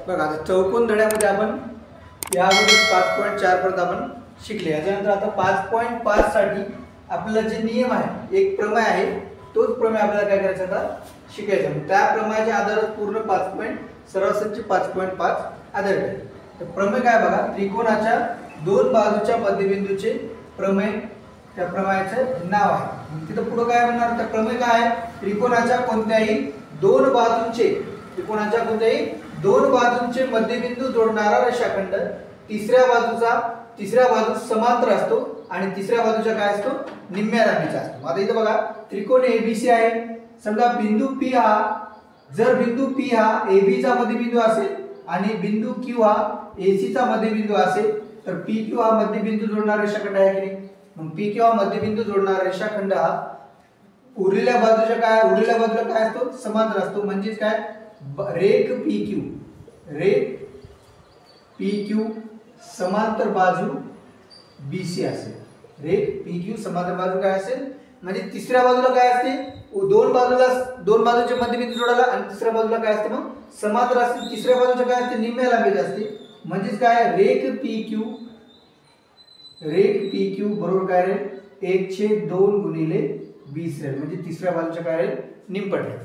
बघा आता चौकोन धड्यामध्ये आपण या अगोदर 5.4 पर्यंत आपण शिकले। याच्यानंतर आता 5.5 साठी आपला जे नियम आहे, एक प्रमेय आहे, तोच प्रमेय आपल्याला काय करायचा आता शिकायचा। त्या प्रमेयाच्या आधारावर पूर्ण 5.5 आधारित आहे। तर प्रमेय काय बघा, त्रिकोणाच्या दोन बाजूच्या मध्यबिंदूचे प्रमेय, त्या प्रमेयाचं नाव आहे। तिथं पुढे काय म्हणणार, तर प्रमेय काय आहे, त्रिकोणाच्या कोणत्याही दोन बाजूंचे मध्यबिंदू जोडणारा रेषाखंड तिसऱ्या बाजूस समांतर असतो आणि तिसऱ्या बाजूचा काय असतो, निम्म्या लांबीचा असतो। आता इथं बघा त्रिकोण ABC आहे, समजा बिंदू P हा, जर बिंदू P हा AB चा मध्यबिंदू असेल आणि बिंदू Q हा AC चा मध्यबिंदू असेल, तर PQ हा मध्यबिंदू जोडणारा रेषाखंड आहे की नाही। मग PQ हा मध्यबिंदू जोडणारा रेषाखंड हा उरलेल्या बाजूला काय असतो, समांतर असतो। म्हणजे काय, रेख PQ समांतर बाजू BC असेल। रेख PQ समांतर बाजू काय असेल, म्हणजे तिसऱ्या बाजूला काय असते, दोन बाजूचे मध्यबिंदू जोडायला आणि तिसऱ्या बाजूला काय असते, मग समांतर असते। तिसऱ्या बाजूच्या काय असते, निम्म्या लांबीची असते। म्हणजे काय, रेख PQ बरोबर काय रे, 1/2 गुणिले BC रे, म्हणजे तिसऱ्या बाजूच्या काय रे, निमपट आहे।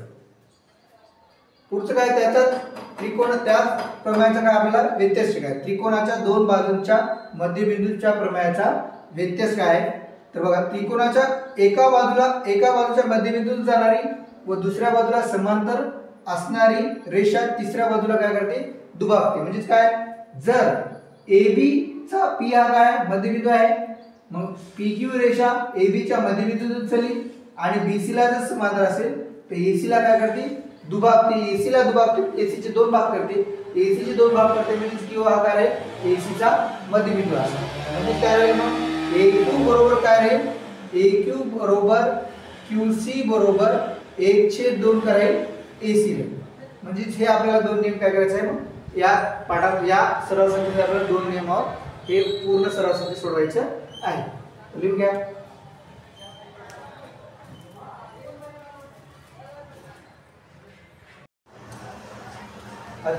पुढचं काय, त्याच्यात त्रिकोण, त्या प्रमेयाचा काय आपल्याला व्यत्यास शिकायचा। त्रिकोणाच्या दोन बाजूंच्या मध्यबिंदूच्या प्रमेयाचा व्यत्यास काय आहे, तर बघा त्रिकोणाच्या एका बाजूच्या मध्यबिंदूतून जाणारी व दुसऱ्या बाजूला समांतर असणारी रेषा तिसऱ्या बाजूला काय करते, दुभागते। म्हणजे काय, जर AB चा P हा काय मध्यबिंदू आहे, मग PQ रेषा AB च्या मध्यबिंदूतून चली आणि BC ला जर समांतर असेल तर AC ला काय करते, दुभागते। AC ला दुभागते, AC चे दोन भाग करते, AC चे दोन भाग करते, म्हणजे Q हा काय आहे, AC चा मध्यबिंदू आहे। म्हणजे काय राहील, मग AQ बरोबर काय राहील, AQ बरोबर QC बरोबर 1/2 करायला AC राहील। म्हणजे हे आपल्याला दोन नियम काय करायचे आहे, मग या पाठात या सराव संख्येचे आपल्याला दोन नियमावर हे पूर्ण सराव संख्या सोडवायचं आहे। लिहून घ्या।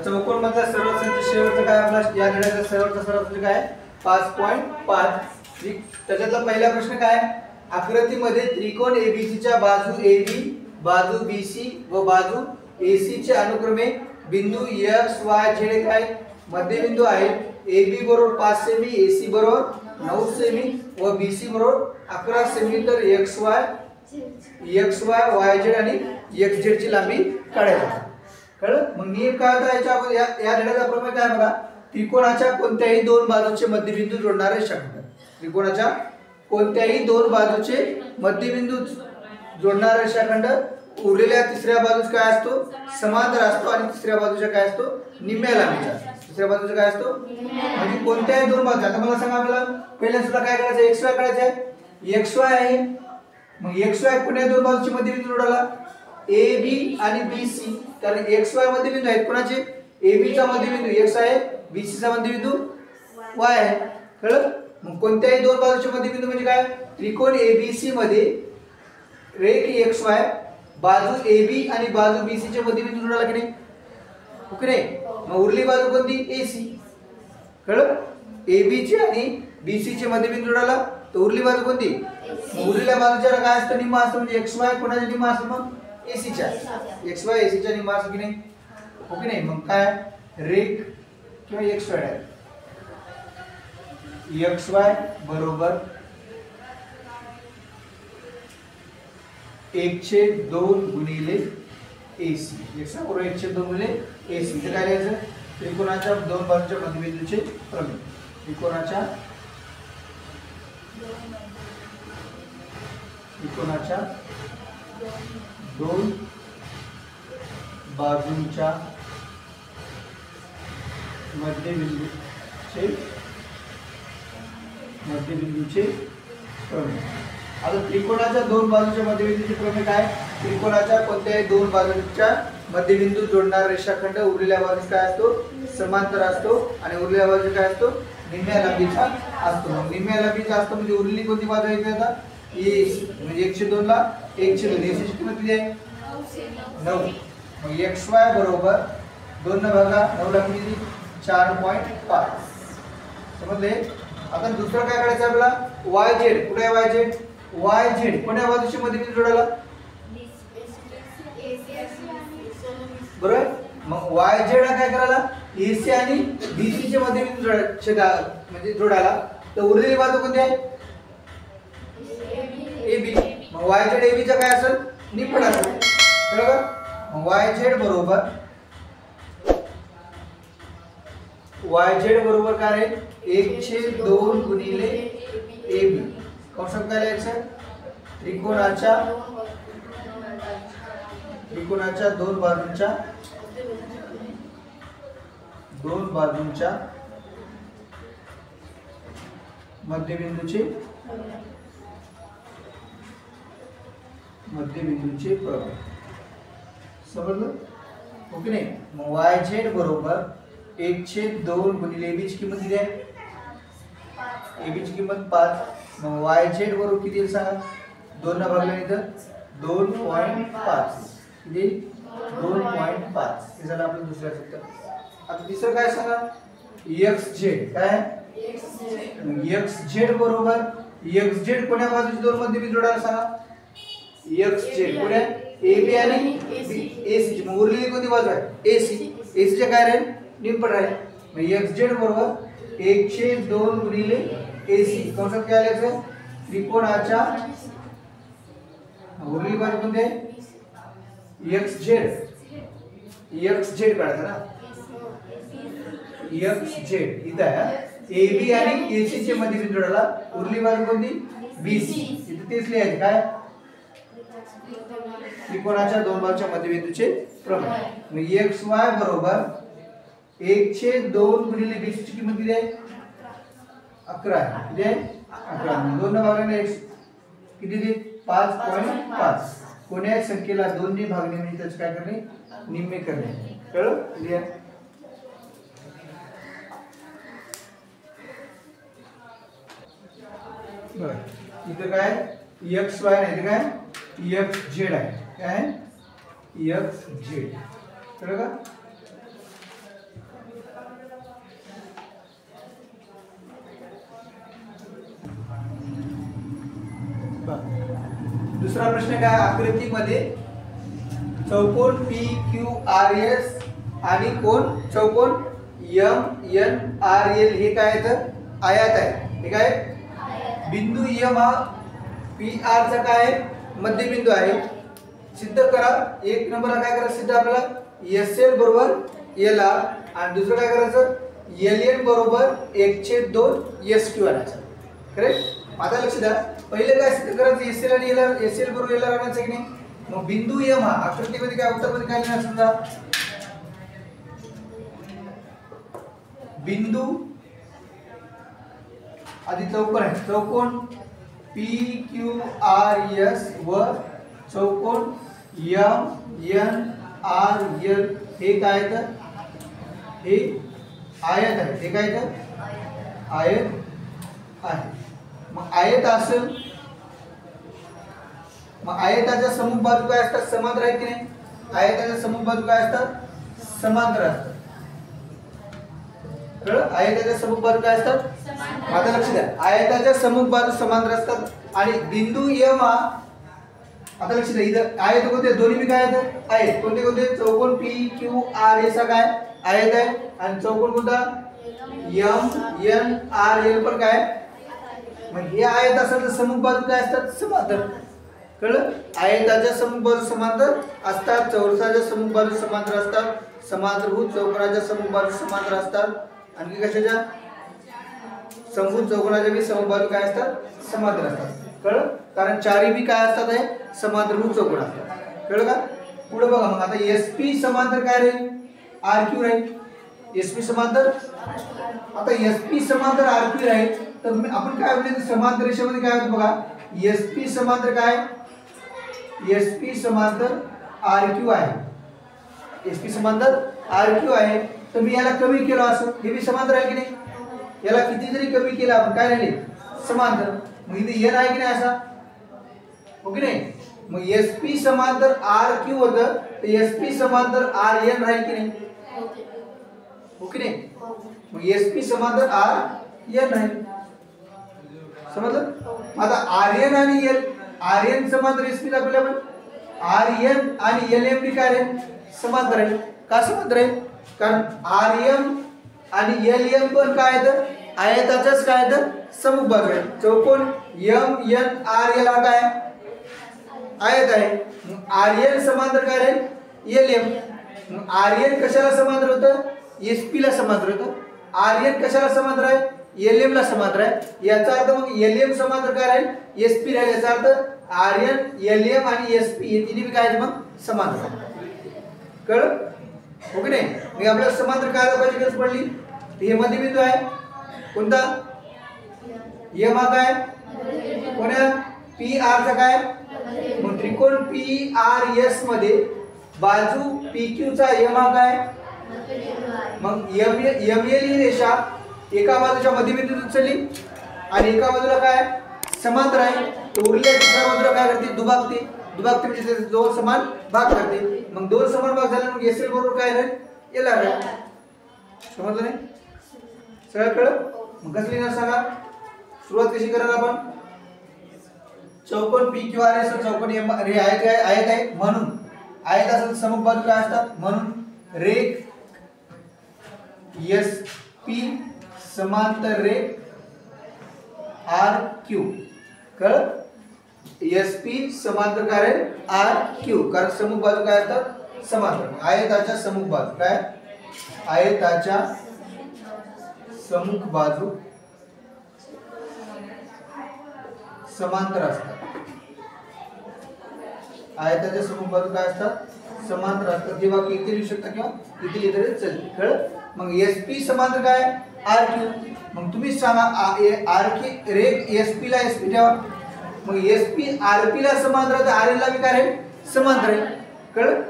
चौकोन मधला सराव संख्या शेवटचा काय आपला या धड्याचा शेवटचा सराव संख्या काय 5.5। त्याच्यातला पहिला प्रश्न काय, आकृतीमध्ये त्रिकोण ABC च्या बाजू AB, बाजू BC व बाजू AC चे अनुक्रमे बिंदू X Y Z काय मध्यबिंदू आहेत। AB बरोबर 5 सेमी, AC बरोबर 9 सेमी व BC बरोबर 11 सेमी, तर XY YZ आणि XZ ची लांबी काढायची। कळलं। मग नियम काय होता या धड्याचा प्रमेय काय बघा, त्रिकोणाच्या कोणत्याही दोन बाजूचे मध्यबिंदू जोडणारा रेषाखंड, त्रिकोणाच्या कोणत्याही दोन बाजूचे मध्यबिंदू जोडणारा रेषाखंड उरलेल्या तिसऱ्या बाजूस काय असतो, समांतर असतो आणि तिसऱ्या बाजूच्या काय असतो, निम्म्या लांबीचा असतो। तिसऱ्या बाजूचा काय असतो, म्हणजे कोणत्याही दोन बाजू। आता मला सांगा, आपल्याला पहिल्या सुद्धा काय करायचं, XY काढायचं आहे। XY आहे, मग XY कोणत्या दोन बाजूचे मध्यबिंदू जोडायला, AB आणि BC, कारण XY मध्यबिंदू आहेत कोणाचे, AB चा मध्यबिंदू X आहे, BC चा मध्यबिंदू Y आहे। कळलं। मग कोणत्याही दोन बाजूचे मध्यबिंदू म्हणजे काय, त्रिकोण ABC मध्ये रेख XY बाजू AB आणि बाजू BC चे मध्यबिंदू जोडायला की नाही, ओके नाही। मग उरली बाजू कोणती, AC। कळलं। AB चे आणि BC चे मध्यबिंदू जोडायला, तर उरली बाजू कोणती, उरलेल्या बाजूच्या काय असतं, निम्मा असतं। म्हणजे XY कोणाच्या निम्मा असतं, मग AC च्या, XY AC च्या निम्मा असतो की नाही, ओके नाही। मग काय, रेख किंवा XY आहे, XY बरोबर 1/2 गुणिले AC। XY बरोबर 1/2 गुणिले AC। ते काय लिहायचं, त्रिकोणाच्या दोन बाजूच्या मध्यबिंदूचे प्रमेय। त्रिकोणाच्या दोन बाजूंच्या मध्यबिंदूचे प्रमेय। आता त्रिकोणाच्या दोन बाजूच्या मध्यबिंदूचे प्रमेय काय, त्रिकोणाच्या कोणत्याही दोन बाजूंच्या मध्यबिंदू जोडणारा रेषाखंड उरलेल्या बाजूस काय असतो, समांतर असतो आणि उरलेल्या बाजूस काय असतो, निम्म्या लांबीचा असतो। निम्म्या लांबीचा असतो म्हणजे उरलेली कोणती बाजू आहे, आता म्हणजे 1/2 ला 1/2 AC ची किंमत किती आहे, 9। मग XY बरोबर 2 न भागा 9 ला किती 4.5 समजले. आता दुसरं काय करायचं आपल्याला YZ. कुठे आहे YZ? YZ कोण्या बाजूची मध्यबिंदू जोडायला बरोबर. मग YZ ला काय करायला AC आणि BC चे मध्यबिंदू जोडायला म्हणजे जोडायला. तर उरलेली बाजू कोणती आहे AB. मग YZ AB चा काय असेल निपट असेल बरोबर. मग YZ बरोबर काय आहे 1/2 गुणिले AB. कॉन्सेप्ट काय लिहायचं त्रिकोणाच्या दोन बाजूंच्या मध्यबिंदूचे प्रभाव. समजलं ओके नाही. मग YZ बरोबर 1/2 गुणिले AB ची किंमत किती आहे AB ची किंमत 5. मग YZ बरोबर किती येईल सांगा 2 ने भागल्याने इथं 2.5 किती 2.5 हे झालं आपलं दुसरं सूत्र. आता तिसरं काय सांगा XZ. काय XZ बरोबर XZ कोण्या बाजूची दोन मध्यबिंदू जोडायला सांगा XZ कोण्या AB आणि AC. मग उरलेली कोणती बाजू आहे AC. AC चे काय राहील निपट राहील. मग XZ बरोबर 1/2 गुणिले AC. कॉन्सेप्ट काय लिहायचं त्रिकोणाच्या उरलेली बाजू कोणती आहे XZ काढायचं ना XZ इथं आहे AB आणि AC चे मध्यबिंदू जोडायला. उरली बाजू कोणती BC. इथे तेच लिहायचं काय त्रिकोणाच्या दोन बाजूच्या मध्यबिंदूचे प्रमाण. मग XY बरोबर 1/2 गुणिले BC ची किंमत किती आहे 11 आहे. किती आहे 11. 2 ने भागल्याने x किती दे 5.5. कोणत्याही संख्येला 2 ने भागणे म्हणजे त्याचे काय करणे निम्मे करणे. कळलं लिहा. बरं इथं काय XY नाही इथं काय XZ आहे. काय XZ कळलं का. दुसरा प्रश्न काय आकृतीमध्ये चौकोन PQRS आणि कोण चौकोन MNRL हे काय आहेत आयत आहे. हे काय बिंदू M हा PR चा काय आहे मध्यबिंदू आहे. सिद्ध करा. एक नंबरला काय करायचं सिद्ध आपल्याला SL बरोबर LR आणि दुसरं काय करायचं LN बरोबर 1/2 SQ आणायचं. करेक्ट. आता लक्ष द्या पहिले काय सिद्ध करायचं SL आणि LR SL बरोबर LR आणायचं की नाही. मग बिंदू M हा आकृतीमध्ये काय उत्तरमध्ये काय लिहिणार समजा बिंदू आधी चौकोन आहे चौकोन PQRS व चौकोन MNRL हे काय तर हे आयत आहे. हे काय तर आयत आहे. मग आयत असेल मग आयताच्या समूह बाजू काय असतात समांतर आहेत की नाही. आयताच्या समूह बाजू काय असतात समांतर असतात. कळलं. आयताच्या समूह बाजू काय असतात आता लक्ष द्या आयताच्या समूह बाजू समांतर असतात आणि बिंदू M हा आता लक्ष द्या इथं आयत कोणते दोन्ही बी काय आहेत आयत कोणते कोणते चौकोन PQRS हा काय आयत आहे आणि चौकोन कोणता MNRL पण काय. मग हे आयत असेल तर समूह बाजू काय असतात समांतर. कळलं. आयताच्या समूह बाजू समांतर असतात चौरसाच्या समूह बाजू समांतर असतात समांतरभुज चौकोनाच्या समूह बाजू समांतर असतात. आणखी कशाच्या समभुज चौकोनाच्या बी समूह बाजू काय असतात समांतर असतात. कळलं. कारण चारही बी काय असतात आहे समांतरभुज चौकोन असतात. कळलं का. पुढे बघा मग आता SP समांतर काय राहील RQ राहील. SP समांतर आता SP समांतर RQ राहील तर आपण काय बोलले समांतर रेषेमध्ये काय होतं बघा SP समांतर काय SP समांतर RQ आहे. SP समांतर RQ आहे तर मी याला कमी केलं असं हे बी समांतर आहे की नाही. याला किती जरी कमी केलं आपण काय राहिले समांतर. मग इथे N आहे की नाही असा ओके नाही. मग SP समांतर RQ होतं तर SP समांतर RN राहील की नाही. हो की नाही? मग SP समांतर RN आहे. समजलं? आता RN आणि RN समांतर SP दाखवले आपण. RN आणि LM काय आहे? समांतर आहे. का समांतर आहे? कारण RM आणि LM पण काय आहेत? आयताच्याच काय आहेत? समुख बाजू आहे. चौकोन MNRL हा काय? आयत आहे. मग RN समांतर काय आहे? LM. मग RN कशाला समांतर होतं? SP ला समांतर होतं. RN कशाला समांतर आहे? LM ला समांतर आहे. याचा अर्थ मग LM समांतर काय राहील? SP राहील. याचा अर्थ RN, LM आणि SP हे तिन्ही काय आहेत मग समांतर आहे. कळलं? हो की नाही? मग आपल्याला समांतर काय दाखवायची गरज पडली? हे मध्यबिंदू आहे. कोणता? M हा काय? कोणा? PR चा काय? मग त्रिकोण PRS मध्ये बाजू PQ चा M हा काय? मग ML ही रेषा एका बाजूच्या मध्यबिंदूतून चढली आणि एका बाजूला काय समांतर आहे. तर उरलेल्या दुसऱ्या बाजूला काय करते? दुभागते. दुभागते म्हणजे दोन समान भाग करते. मग दोन समान भाग झाले मग SL बरोबर काय राहील? LR राहील. समजलं नाही? सगळं कळलं? मग कसं लिहिणार सांगा? सुरुवात कशी कराल आपण? चौकोन PQRS चौकोन रे आयत आहे म्हणून आयत असेल समुख बाजू काय असतात? म्हणून रेख SP समांतर रेख RQ. कळलं? SP समांतर काय आहे? RQ. कारण समुख बाजू काय असतात? समांतर. आयताच्या समुख बाजू काय? आयताच्या समुख बाजू समांतर असतात. आयताच्या समुख बाजू काय असतात? समांतर असतात. जेव्हा इथे लिहू शकता किंवा इथे लिहिलं तरी चालेल. कळलं? मग SP समांतर काय? RQ. मग तुम्ही सांगा RQ रेख SP ला SP ठेवा. मग SP RP ला समांतर आहे तर RL ला बी काय आहे? समांतर आहे. कळलं?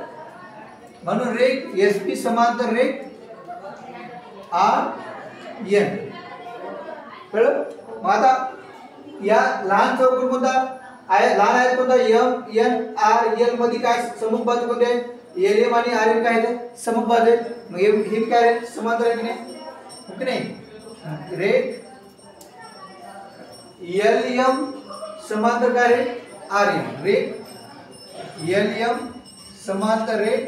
म्हणून रेख SP समांतर रेख RN. कळलं? मग आता या लहान चौकोन कोणता आहे? लहान आहे कोणता? MNRL मध्ये काय समुख बाजू कोणते आहे? LM आणि RN काय आहे? समुख बाजू आहे. मग हे काय आहे? समांतर आहे की नाही? हो की नाही? रेख LM समांतर काय आहे? RN. रेख LM समांतर रेख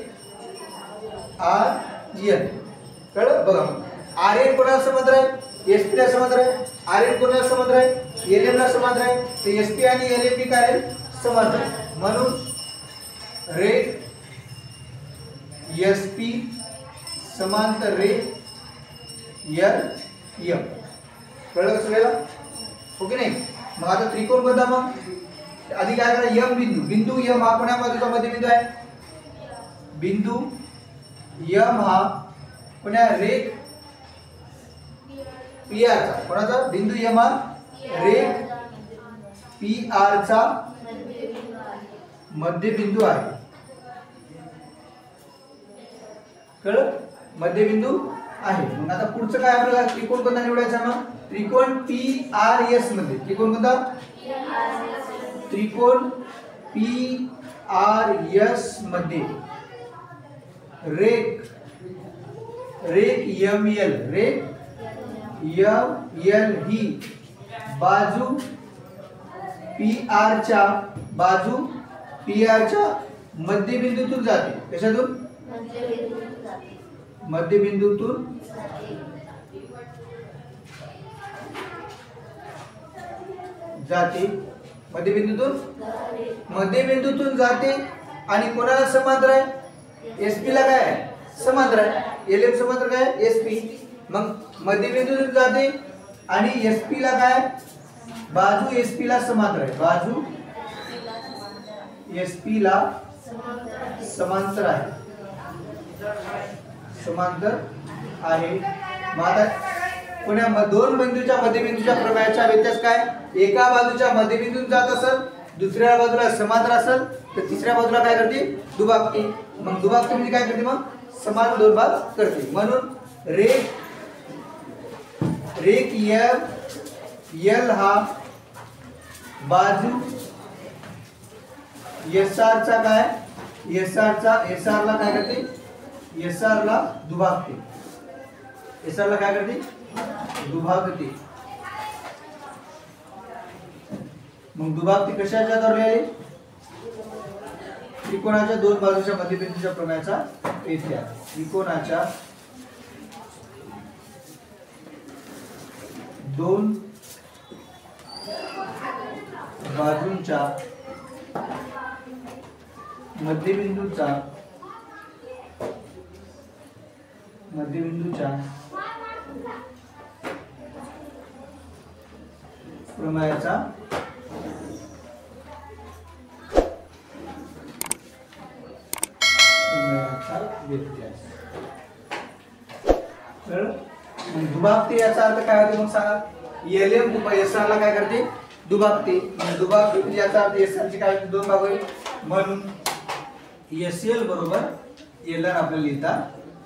RN. कळलं? बघा RN कोणाला समांतर आहे? SP ला समांतर आहे. RN कोणाला समांतर आहे? LM ला समांतर आहे. तर SP आणि LM काय आहे? समांतर. म्हणून रेख SP समांतर रेख LM. कळलं का सगळ्याला? हो की नाही? मग आता त्रिकोण कोणता? मग आधी काय करा? M बिंदू. बिंदू M हा कोणत्या बाजूचा मध्यबिंदू आहे? बिंदू M हा कोणत्या? रेख PR चा. कोणाचा? बिंदू M हा रेख PR चा मध्यबिंदू आहे. कळलं? मध्यबिंदू आहे. मग आता पुढचं काय आपल्याला त्रिकोण कोणता निवडायचा? मग त्रिकोण PRS मध्ये. त्रिकोण कोणता? त्रिकोण PRS मध्ये रेख ML. रेख ML ही बाजू PR च्या मध्यबिंदूतून जाते. कशातून? मध्यबिंदूतून जाते. मध्यबिंदूतून जाते आणि कोणाला समांतर आहे? SP ला काय आहे? समांतर आहे. LM समांतर काय आहे? SP. मग मध्यबिंदूतून जाते आणि SP ला काय? बाजू SP ला समांतर आहे. बाजू SP ला समांतर आहे. समांतर आहे. मग आता कोण्या दोन बिंदूच्या मध्यबिंदूच्या प्रमेयाचा व्यत्यास काय? एका बाजूच्या मध्यबिंदूतून जात असेल, दुसऱ्या बाजूला समांतर असेल तर तिसऱ्या बाजूला काय करते? दुभागते. मग दुभागते म्हणजे काय करते? मग समान दोन भाग करते. म्हणून रेख L हा बाजू SR चा काय? SR ला काय करते? एस आर ला दुभागते, एस आर ला काय करते, दुभागते. मग दुभागते कशाच्या आधारे आली, त्रिकोणाच्या दोन बाजूच्या मध्यबिंदूच्या प्रमेयाचा इतिहास. त्रिकोणाच्या दोन बाजूंच्या मध्यबिंदूच्या प्रमेयाचा व्यत्यास. दुभागते याचा अर्थ काय होतो मग सांगा. LM एस आर ला काय करते, दुभागते. दुभागते म्हणजे याचा अर्थ एस आर ची काय दोन भाग होईल, म्हणून SL बरोबर LR आपल्याला लिहिता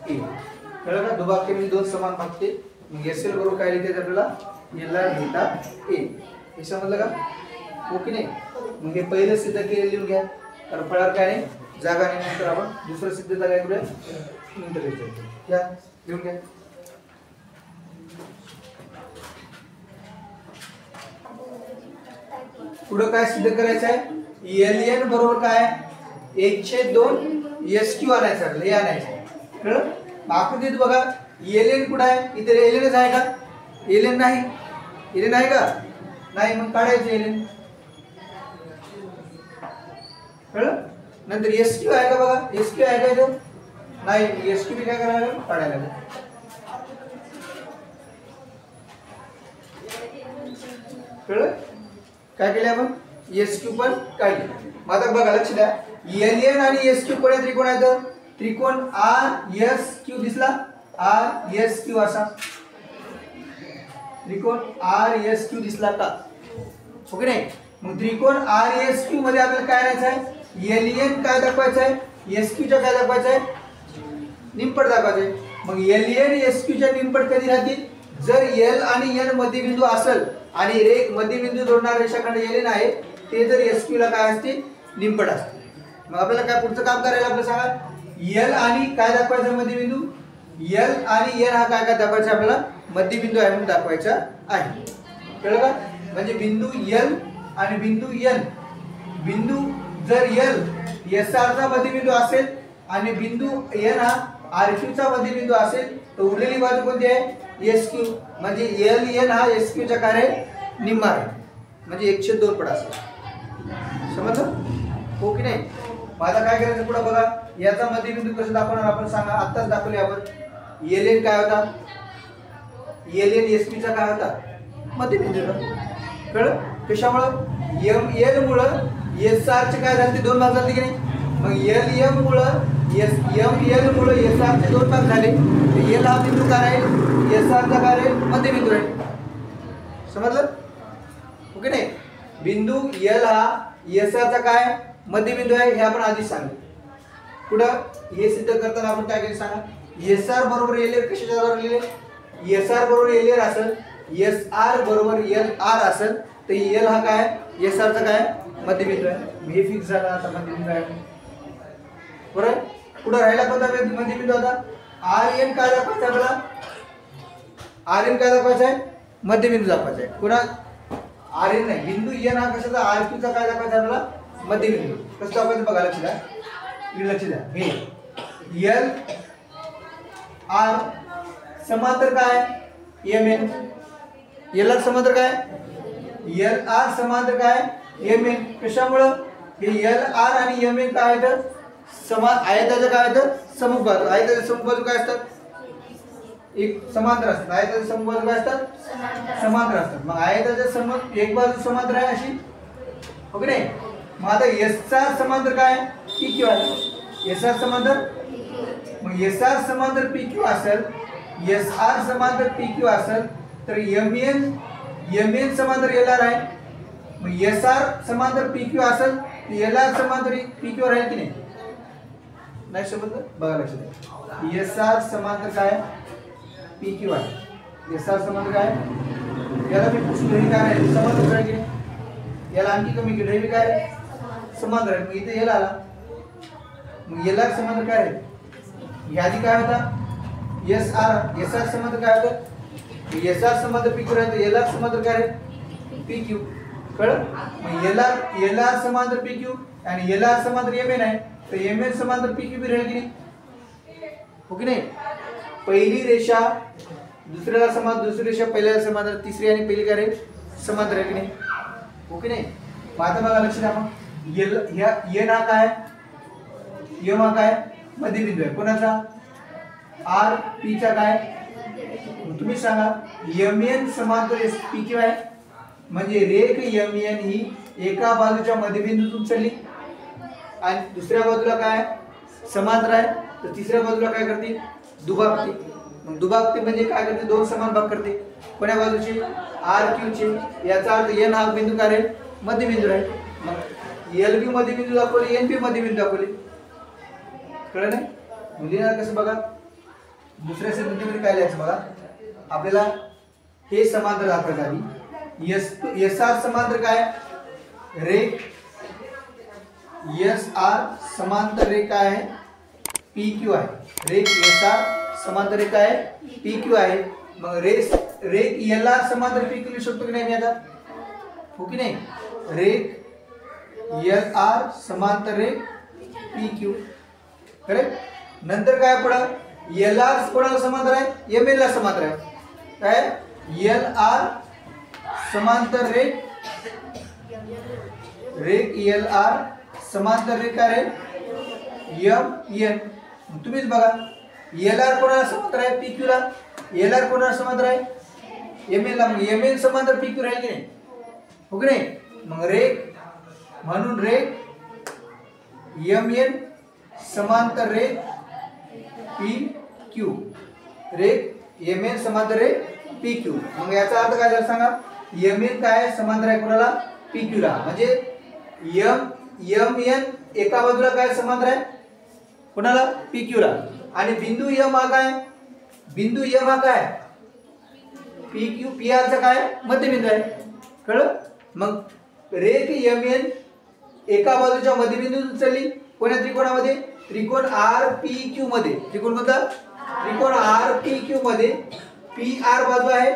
येईल. कळलं का. दुभागते म्हणजे दोन समान भागते. मग SL बरोबर काय लिहिते आपल्याला, LR लिहिता येईल. हे समजलं का, हो की नाही. मग हे पहिलं सिद्ध केलेलं लिहून घ्या, कारण फळावर काय नाही जागा नाही. नंतर आपण दुसरं सिद्धता काय करूया, नंतर घ्या, लिहून घ्या. पुढे काय सिद्ध करायचं आहे, LN बरोबर काय 1/2 SQ आणायचं, हे आणायचं. कळलं. आकृतीत बघा LN कुठं आहे, इथे LNच आहे का, LN नाही, LN आहे का नाही, मग काढायचं LN. कळलं. नंतर SQ आहे का बघा, SQ आहे का इथं नाही, SQ बी काय करायला लागेल, काढायला लागेल. कळलं. काय केले आपण, SQ पण काढले. मग आता बघा लक्ष द्या, LN आणि SQ कोणत्या त्रिकोण आहेत, त्रिकोण RSQ दिसला, RSQ असा त्रिकोण RSQ दिसला का, ओके नाही. मग त्रिकोण RSQ मध्ये आपल्याला काय करायचं आहे, LN काय दाखवायचं आहे, SQ च्या काय दाखवायचं आहे, निमपट दाखवायचं आहे. मग LN SQ च्या निमपट कधी राहतील, जर L आणि N मध्यबिंदू असेल आणि मध्यबिंदू जोडणारा रेषाखंड LN आहे, ते जर SQ ला काय असते, निमपट असते. मग आपल्याला काय पुढचं काम करायला आपल्याला सांगा, L आणि काय दाखवायचं मध्यबिंदू, L आणि N हा काय काय दाखवायचा आपल्याला, मध्यबिंदू आहे म्हणून दाखवायचा आहे. कळलं का. म्हणजे बिंदू L आणि बिंदू N, बिंदू जर L SR चा मध्यबिंदू असेल आणि बिंदू N हा RQ चा मध्यबिंदू असेल, तर उरलेली बाजू कोणती आहे, SQ. म्हणजे LN हा SQ च्या काय आहे, निम्मा आहे, म्हणजे 1/2 पट असेल. समजलं, हो की नाही. माझा काय करायचं पुढे बघा, याचा मध्यबिंदू कसं दाखवणार आपण सांगा. आत्ताच दाखवले आपण. LN काय होता, LN SQ चा काय होता, मध्यबिंदू. कळलं. कशामुळं, L मुळे SR चे काय झाले, ते दोन भाग झाले की नाही. मग LM मुळे ML मुळे SR चे दोन भाग झाले, तर L हा बिंदू काय आहे, SR चा काय आहे, मध्यबिंदू आहे. समजलं, ओके नाही. बिंदू L हा SR चा काय मध्यबिंदू आहे, हे आपण आधीच सांगितलं. पुढं हे सिद्ध करताना आपण काय केलं सांगा, SR बरोबर LR कशाच्या आधारे लिहिले, SR बरोबर LR असेल, SR बरोबर LR असेल, तर L हा काय SR चा काय मध्यबिंदू आहे. हे फिक्स झाला, आता मध्यबिंदू आहे. बरोबर. पुढे राहिला कोणता मध्यबिंदू होता, RN काय दाखवायचा आपल्याला, RN काय दाखवायचा आहे, मध्यबिंदू दाखवायचा आहे. पुन्हा RN नाही, बिंदू N हा कशाचा, RQ चा काय दाखवायचा आपल्याला, मध्यबिंदू. कसं दाखवायचं बघा, लक्ष द्या, लक्ष द्या. हे L R समांतर काय, MN, LR समांतर काय, LR समांतर काय, MN. कशामुळं, हे LR आणि MN काय आहेत, समान आयताच्या काय आहेत, समबाजू. आयताच्या समबाजू काय असतात, एक समांतर असतात. आयताच्या समबाजू काय असतात, समांतर असतात. मग आयताच्या एक बाजू समांतर आहे अशी, ओके नाही. मग आता SR समांतर काय, PQ आहे. SR समांतर, मग SR समांतर PQ असेल, SR समांतर PQ असेल, तर MN समांतर LR आहे. मग SR समांतर PQ असेल, LR समांतर PQ राहील की नाही, नाही समजलं, बघा लक्ष द्या. SR समांतर काय, PQ आहे. SR समांतर काय, याला मी पुसलो, हे काय आहे, समांतर आहे की नाही, याला आणखी कमी केलं, हे काय समांतर आहे. मग इथे L आला, मग LR समांतर काय आहे, ह्या आधी काय होता एस आर समांतर काय होतं एस आर समांतर पी क्यू राहतं एल आर समांतर काय आहे पी क्यू कळलं मग एल आर समांतर पी क्यू आणि एल आर समांतर एम एन आहे तर एम एन समांतर पी क्यू बी राहील की नाही हो की नाही पहिली रेषा दुसऱ्याला समांतर दुसरी रेषा पहिल्याला समांतर तिसरी आणि पहिली काय राहील समांतर आहे की नाही हो की नाही मग आता बघा लक्ष द्या मग एन हा काय एम हा काय मध्यबिंदू आहे कोणाचा आर पी चा काय तुम्ही सांगा एम एन समांतर पी क्यू आहे म्हणजे रेख एम एन ही एका बाजूच्या मध्यबिंदूतून चालली आणि दुसऱ्या बाजूला काय समांतर आहे तर तिसऱ्या बाजूला काय करते दुभागते मग दुभागते म्हणजे काय करते दोन समान भाग करते कोण्या बाजूचे आर क्यू चे याचा अर्थ एन हा बिंदू काय आहे मध्यबिंदू आहे मग एल बी मध्यबिंदू दाखवले एन बी मध्यबिंदू दाखवले कळलं नाही मुलींना कसं बघा दुसऱ्या सेंटेन्समध्ये काय लिहायचं बघा आपल्याला हे समांतर दाखवायचं आधी एस आर समांतर काय रेख एस आर समांतर रेख काय आहे पी क्यू आहे रेख एस आर समांतर रेख आहे पी क्यू आहे मग रेख एल आर समांतर पी क्यू लिहू शकतो की नाही मी आता हो की नाही रेख एल आर समांतर रेख पी क्यू करेक्ट नंतर काय पुढं एल आर कोणाला समांतर आहे एम एल ला समांतर आहे काय एल आर समांतर रेख एल आर समांतर रेख काय आहे एम एन तुम्हीच बघा एल आर कोणाला समांतर आहे पी क्यू ला एल आर कोणाला समांतर आहे एम एल ला मग एम एन समांतर पी क्यू राहील की नाही हो की नाही मग रेख म्हणून रेख एम एन समांतर रेख पी क्यू रेख एम एन समांतर रेख पी क्यू मग याचा अर्थ काय झाला सांगा एम एन काय समांतर आहे कोणाला पी क्यू ला म्हणजे एम एन एका बाजूला काय समांतर आहे कोणाला पी क्यू ला आणि बिंदू एम हा काय बिंदू एम हा काय पी क्यू पी आर चा काय मध्यबिंदू आहे कळलं मग रेख एम एन एका बाजूच्या मध्यबिंदूतून चालली कोण्या त्रिकोणामध्ये त्रिकोण आर पी क्यू मध्ये त्रिकोण कोणता त्रिकोण आर पी क्यू मध्ये पी आर बाजू आहे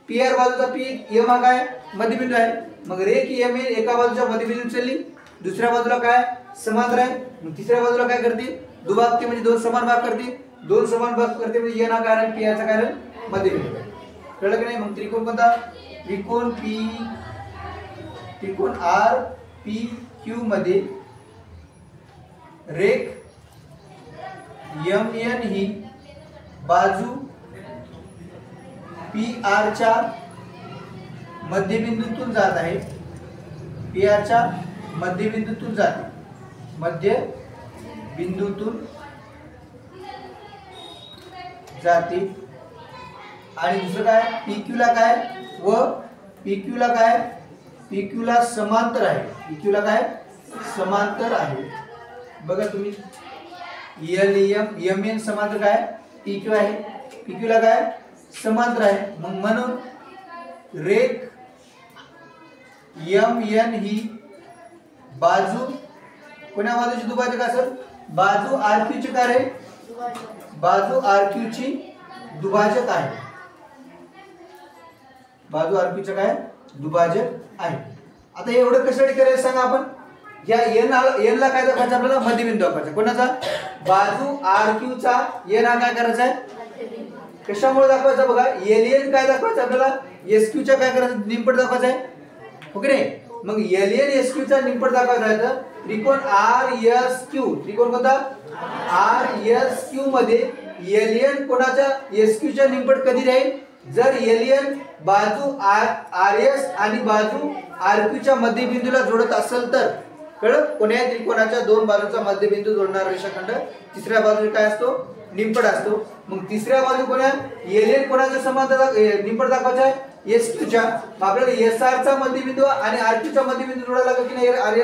पी आर बाजूचा पी एम हा काय मध्यबिंदू आहे मग रेख एम एन एका बाजूच्या मध्यबिंदूतून चालली दुसऱ्या बाजूला काय समांतर आहे मग तिसऱ्या बाजूला काय करते दुभागते म्हणजे दोन समान भाग करते दोन समान भाग करते म्हणजे एन हा काय आहे पी आर चा काय आहे मध्यबिंदू कळलं की नाही मग त्रिकोण कोणता त्रिकोण आर पी क्यू मध्ये रेख एम एन ही बाजू पी आर च्या मध्यबिंदूतून जात आहे पी आर च्या मध्यबिंदूतून जाते मध्यबिंदूतून जाते आणि दुसरं काय पी क्यू ला काय व पी क्यू ला काय पी क्यू ला समांतर आहे पी क्यू ला काय समांतर आहे बघा तुम्ही एल एम एम एन समांतर काय पी क्यू आहे पी क्यू ला काय समांतर आहे मग म्हणून रेख एम एन ही बाजू कोण्या बाजूची दुभाजक असेल बाजू आर क्यू ची काय आहे बाजू आर क्यू ची दुभाजक आहे बाजू आर क्यू चा काय दुभाजक आहे आता एवढं कशासाठी करायचं सांगा आपण या एन ला काय दाखवायचं आपल्याला मध्यबिंदू दाखवायचा कोणाचा बाजू आर क्यू चा एन हा काय करायचा आहे कशामुळे दाखवायचा बघा एल एन काय दाखवायचं आपल्याला एस क्यू चा काय करायचं निमपट दाखवायचा आहे ओके नाही मग एल एन एस क्यू चा निमपट दाखवायचा आहे तर त्रिकोण आर एस क्यू त्रिकोण कोणता आर एस क्यू मध्ये एल एन कोणाच्या एस क्यू चा निमपट कधी राहील जर एल एन बाजू आर एस आणि बाजू आर क्यू च्या मध्यबिंदूला जोडत असेल तर कळलं कोण्याही त्रिकोणाच्या दोन बाजूचा मध्यबिंदू जोडणारा रेषाखंड तिसऱ्या बाजूला काय असतो निमपट असतो मग तिसऱ्या बाजू कोणा एल एन कोणाच्या समांतर निमपट दाखवायचा आहे एस क्यू च्या आपल्याला एस आर चा मध्यबिंदू आणि आर क्यू चा मध्यबिंदू जोडायला लागेल की नाही आर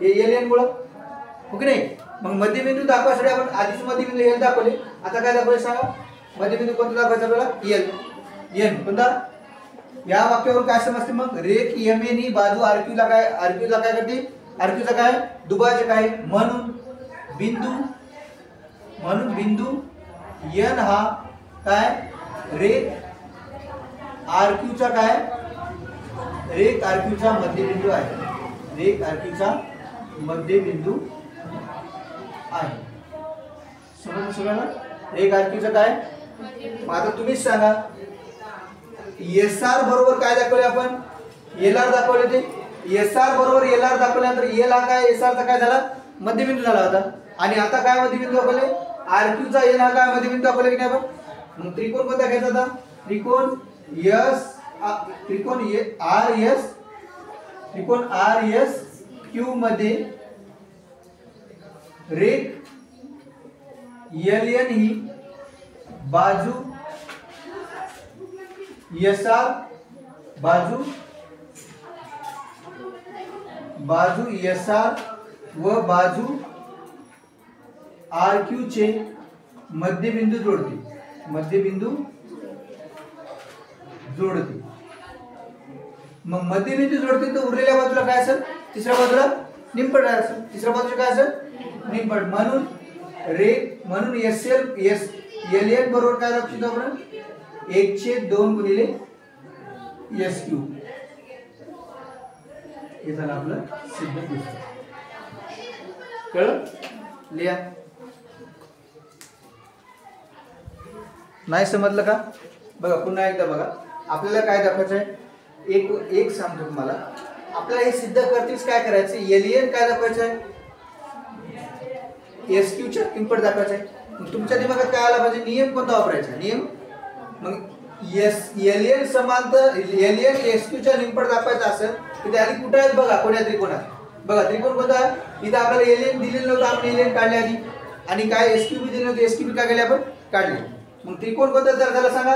एल एन मुळे ओके नाही मग मध्यबिंदू दाखवायसाठी आपण आधीच मध्यबिंदू एल दाखवले आता काय दाखवायचं सांगा मध्यबिंदू कोणता दाखवायचा आपल्याला एल एन कोणता या वाक्यावर काय समजते मग रेख एम एन ही बाजू आर क्यू ला काय करते आर क्यू चा काय दुभाजक आहे म्हणून बिंदू एन हा काय रेख आर क्यूचा काय रेख आर क्यूचा मध्यबिंदू आहे, रेख आर क्यूचा मध्यबिंदू आहे. समजलं सगळ्यांना? रेख आर क्यूचा काय? मग आता तुम्हीच सांगा एस आर बरोबर काय दाखवले आपण? एल आर दाखवले. ते एस आर बरोबर एल आर दाखवल्यानंतर एल हा काय एस आर चा काय झाला मध्यबिंदू झाला होता. आणि आता काय मध्यबिंदू दाखवले? आर क्यू चा एन हा काय मध्यबिंदू दाखवले की नाही आपण? मग त्रिकोण कोणता घ्यायचा होता? त्रिकोण एस त्रिकोण आर एस त्रिकोण आर एस क्यू मध्ये रेख एल एन ही बाजू एस आर बाजू एस आर व बाजू आर क्यू चे मध्यबिंदू जोडते, मध्यबिंदू जोडते. मग मध्यबिंदू जोडते तर उरलेल्या बाजूला काय असेल? तिसऱ्या बाजूला निंपट असेल. तिसऱ्या बाजूला काय असेल? निंपट. म्हणून म्हणून एस एल एन बरोबर काय दाखवतो आपण? 1/2 गुणिले एस क्यू. हे झालं आपलं सिद्ध पुस्तक. कळलं? लिहा. नाही समजलं का? बघा पुन्हा एकदा बघा. आपल्याला काय दाखवायचं आहे? एक सांगतो तुम्हाला. आपल्याला हे सिद्ध करतेच काय करायचं? एलियन काय दाखवायचं आहे? एस क्यू च्या इनपुट दाखवायचं आहे. तुमच्या दिमागात काय आला पाहिजे? नियम कोणता वापरायचा? नियम मग एलियन समांतर एलियन एस क्यू च्या इनपुट दाखवायचा असेल तर ते आधी कुठे आहेत बघा? कोण्या त्रिकोणात? बघा त्रिकोण कोणता? इथं आपल्याला एलियन दिलेलं नव्हतं, आपण एलियन काढले आधी. आणि काय एस क्यू बी दिले नव्हते, एस क्यू बी काय केले आपण? काढले. मग त्रिकोण कोणता झाला सांगा?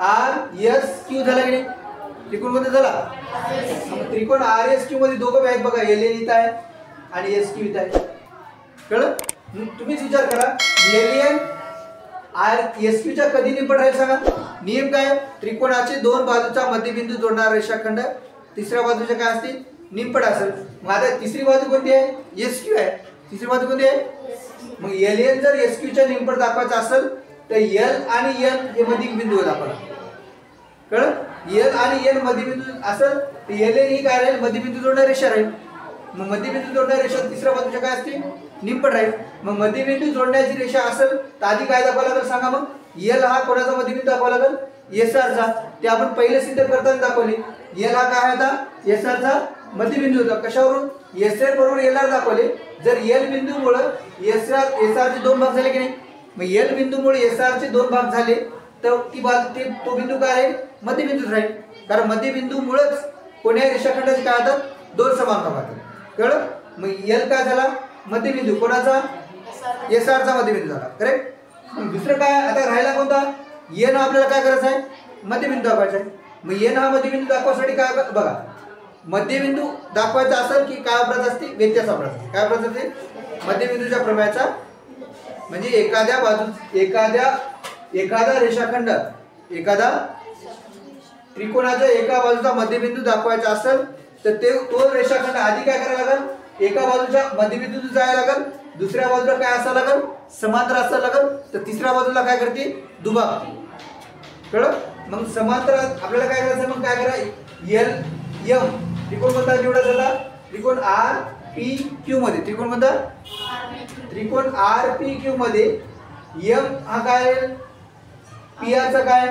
आर एस क्यू झाला की नाही? त्रिकोण कोणता झाला? मग त्रिकोण आर एस क्यू मध्ये दोघं आहेत बघा, एलियन इथं आहे आणि एस क्यू इथं आहे. कळलं? तुम्हीच विचार करा, एलियन आर एस क्यू च्या कधी निंपट राहील सांगा? नियम काय? त्रिकोणाचे दोन बाजूचा मध्यबिंदू जोडणारा रेषाखंड तिसऱ्या बाजूच्या काय असते? निंपट असेल. मग आता तिसरी बाजू कोणती आहे? एस क्यू आहे. तिसरी बाजू कोणती आहे? मग एलियन जर एस क्यू च्या निंपट दाखवायचा असेल तर एल आणि एन हे मध्यबिंदू आहेत आपला. कळलं? एल आणि एन मध्यबिंदू असेल तर एल एन ही काय राहील? मध्यबिंदू जोडणारी रेषा राहील. मग मध्यबिंदू जोडणारी रेषा तिसऱ्या बाजूच्या काय असते? निंपट राहील. मग मध्यबिंदू जोडण्याची रेषा असेल तर आधी काय दाखवावं लागेल सांगा? मग एल हा कोणाचा मध्यबिंदू दाखवावा लागेल? एस आर चा. ते आपण पहिले सिद्ध करताना दाखवले. एल हा काय होता? एस आर चा मध्यबिंदू होता. कशावरून? एस आर बरोबर एल आर दाखवले. जर एल बिंदूमुळे एस आर चे दोन भाग झाले की नाही? मग एल बिंदूमुळे एस आर चे दोन भाग झाले तर तो बिंदू काय राहील? मध्यबिंदूच राहील. कारण मध्यबिंदूमुळेच कोण्या रेषाखंडाचे काय होतात? दोन समान भाग होतात. कळलं? मग एल काय झाला? मध्यबिंदू. कोणाचा? एस आर चा मध्यबिंदू झाला. करेक्ट? मग दुसरं काय आता राहिला कोणता? एन आपल्याला काय करायचं आहे? मध्यबिंदू दाखवायचा आहे. मग एन हा मध्यबिंदू दाखवण्यासाठी काय बघा, मध्यबिंदू दाखवायचा असेल की काय वापरायचं असते? व्यत्यास वापरायचा. काय वापरायचं असते? मध्यबिंदूच्या प्रमेयाचा. म्हणजे एखादा रेषाखंड एखादा त्रिकोणाच्या एका बाजूचा मध्यबिंदू दाखवायचा असेल तर तो रेषाखंड आधी काय करायला लागेल? एका बाजूच्या मध्यबिंदू जायला लागेल, दुसऱ्या बाजूला काय असायला लागेल? समांतर असायला लागेल. तर तिसऱ्या बाजूला काय करते? दुभागते. कळलं? मग समांतर आपल्याला काय करायचं? मग काय करा? एल एम त्रिकोण कोणता निवडायचा होता? त्रिकोण आर पी क्यू मध्ये. त्रिकोण कोणता? त्रिकोण आर पी क्यू मध्ये एम हा काय? पी आर चा काय?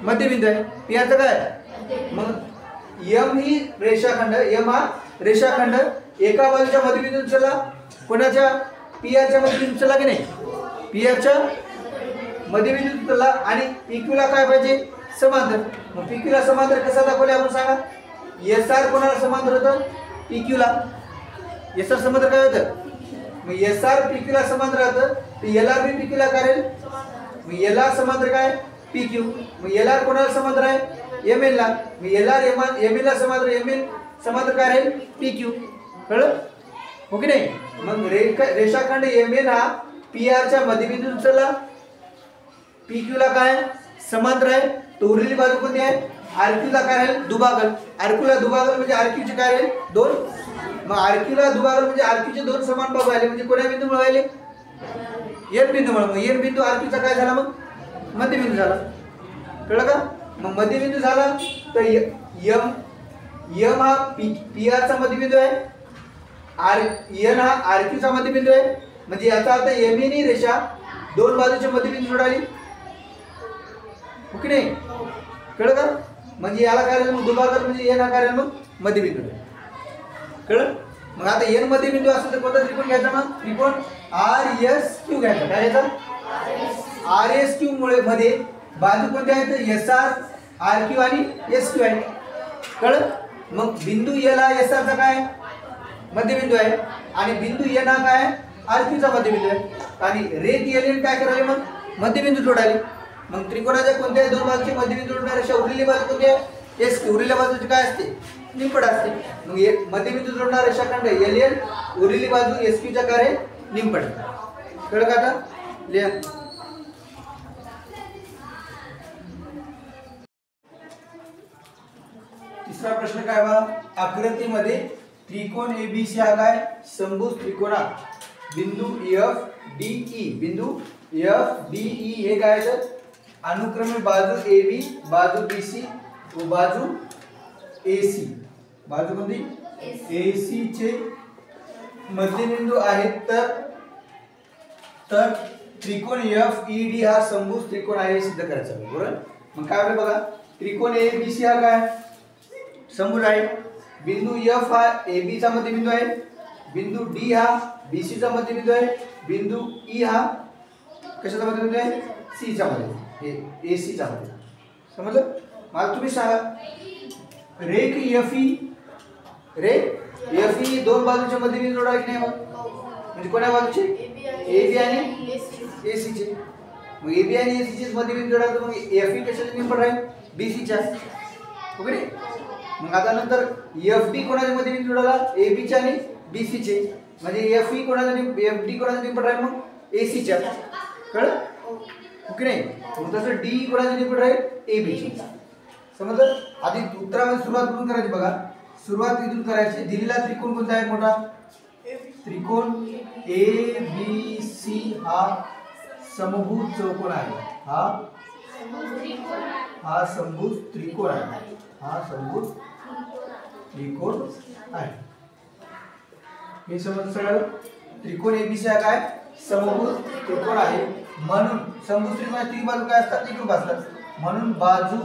मध्यबिंदू आहे. पी आर चा काय? मग एम ही रेषाखंड, एम हा रेषाखंड एका बाजूच्या मध्यबिंदू चला कोणाच्या? पी आर च्या मध्यबिंदू चला की नाही? पी आर च्या मध्यबिंदू चला. आणि पी क्यू ला काय पाहिजे? समांतर. मग पी क्यू ला समांतर कसा दाखवले आपण सांगा? एस आर कोणाला समांतर होतं? पी क्यू ला. एस आर समांतर काय होतं? मग एस आर पी क्यू ला समांतर राहतं तर L R B P Q ला काय राहील? मग एल आर समांतर काय? P Q. मग एल आर कोणाला समांतर आहे? एम एन ला. मग एल आर एम एन ला समांतर, एम एन समांतर काय राहील? P Q. कळलं? हो की नाही? मग रेषाखंड एम एन हा पी आर च्या मध्यबिंदू चला, पी क्यू ला काय? समांतर आहे. तो उरलेली बाजू कोणती आहे? आर क्यू ला काय राहील? दुभागल. आर क्यू ला दुभागल म्हणजे आर क्यू चे काय राहील? दोन. मग आर क्यू ला दुभागल म्हणजे आर क्यू चे दोन समान भाग राहिले म्हणजे कोण्या बिंदूमुळे राहिले? एन बिंदू म्हणून मग एन बिंदू आरपीचा काय झाला मग मध्यबिंदू झाला. कळलं का? मग मध्यबिंदू झाला तर यम यम हा पी आर चा मध्यबिंदू आहे, आर एन हा आरपी चा मध्यबिंदू आहे. म्हणजे याचा अर्थ एम एन ही रेषा दोन बाजूचे मध्यबिंदू जोडाली. ओके नाही? कळलं का? म्हणजे याला काय झालं मग दुभाजक म्हणजे एन हा काय झाला मग मध्यबिंदू. कळलं? मग आता एन मध्यबिंदू असेल तर कोणता त्रिकोण घ्यायचा मग? त्रिकोण आर एस क्यू घ्यायचा. काय घ्यायचा? आर एस क्यू मुळे मध्ये बाजू कोणत्या आहेत? एस आर, आर क्यू आणि एस क्यू आहे. कळलं? मग बिंदू एल हा एस आर चा काय मध्यबिंदू आहे आणि बिंदू एन हा काय आर क्यू चा मध्यबिंदू आहे. आणि रेख एल एन काय करायला मग मध्यबिंदू जोडाले. मग त्रिकोणाच्या कोणत्याही दोन बाजूचे मध्यबिंदू जोडणाऱ्या रेषा उरलेली बाजू कोणती आहे? S Q. उरलेल्या बाजूची काय असते? निंपट असते. मग एक मध्यबिंदू जोडणारा रेषाखंड एल एन उरलेली बाजू एस क्यू च्या कार्य निंपट. कळलं का? आता लिहा. तिसरा प्रश्न काय बा? आकृतीमध्ये त्रिकोण एबीसी हा काय समभुज त्रिकोणात बिंदू एफ डी ई, बिंदू एफ डी ई हे काय आहेत? अनुक्रमे बाजू AB, बाजू BC व बाजू AC. बाजू कोणती? AC चे मध्यबिंदू आहेत. तर त्रिकोण FED हा समभुज त्रिकोण आहे हे सिद्ध करायचं आहे. बरोबर? मग काय होईल बघा, त्रिकोण ABC हा काय समभुज आहे. बिंदू F हा AB चा मध्यबिंदू आहे, बिंदू D हा BC चा मध्यबिंदू आहे, बिंदू E हा कशाचा मध्यबिंदू आहे? C चा मध्यबिंदू, हे AC चा मध्यबिंदू. समजलं? मला तुम्ही सांगा रेख FE दोन बाजूचे मध्यबिंदू जोडा की नाही मग? म्हणजे कोणत्या बाजूचे? AB आणि AC चे. मग AB आणि AC चे मध्यबिंदू जोडा तर मग FE कशाचे निंपट राहील? BC च्या. ओके? मग आता नंतर FD कोणाच्या मध्यबिंदू जोडाला? AB च्या आणि BC चे. म्हणजे FE कोणाचा FD कोणाचा निंपट राहील मग? AC च्या. कळलं? ओके नाही? मग तसं D कोणाचा निंपट राहील? AB च्या. समजलं? आधी उत्तरामध्ये सुरुवात कुठून करायची बघा. सुरुवात इथून करायची. दिलेला त्रिकोण कोणता आहे मोठा? त्रिकोण ABC हा समभुज चौकोन आहे. हा समभुज त्रिकोण आहे. हा समभुज त्रिकोण आहे. हे समजलं सगळं? त्रिकोण ABC हा काय समभुज त्रिकोण आहे. म्हणून समभुज त्रिकोणाच्या तीन बाजू काय असतात? एकरूप असतात. म्हणून बाजू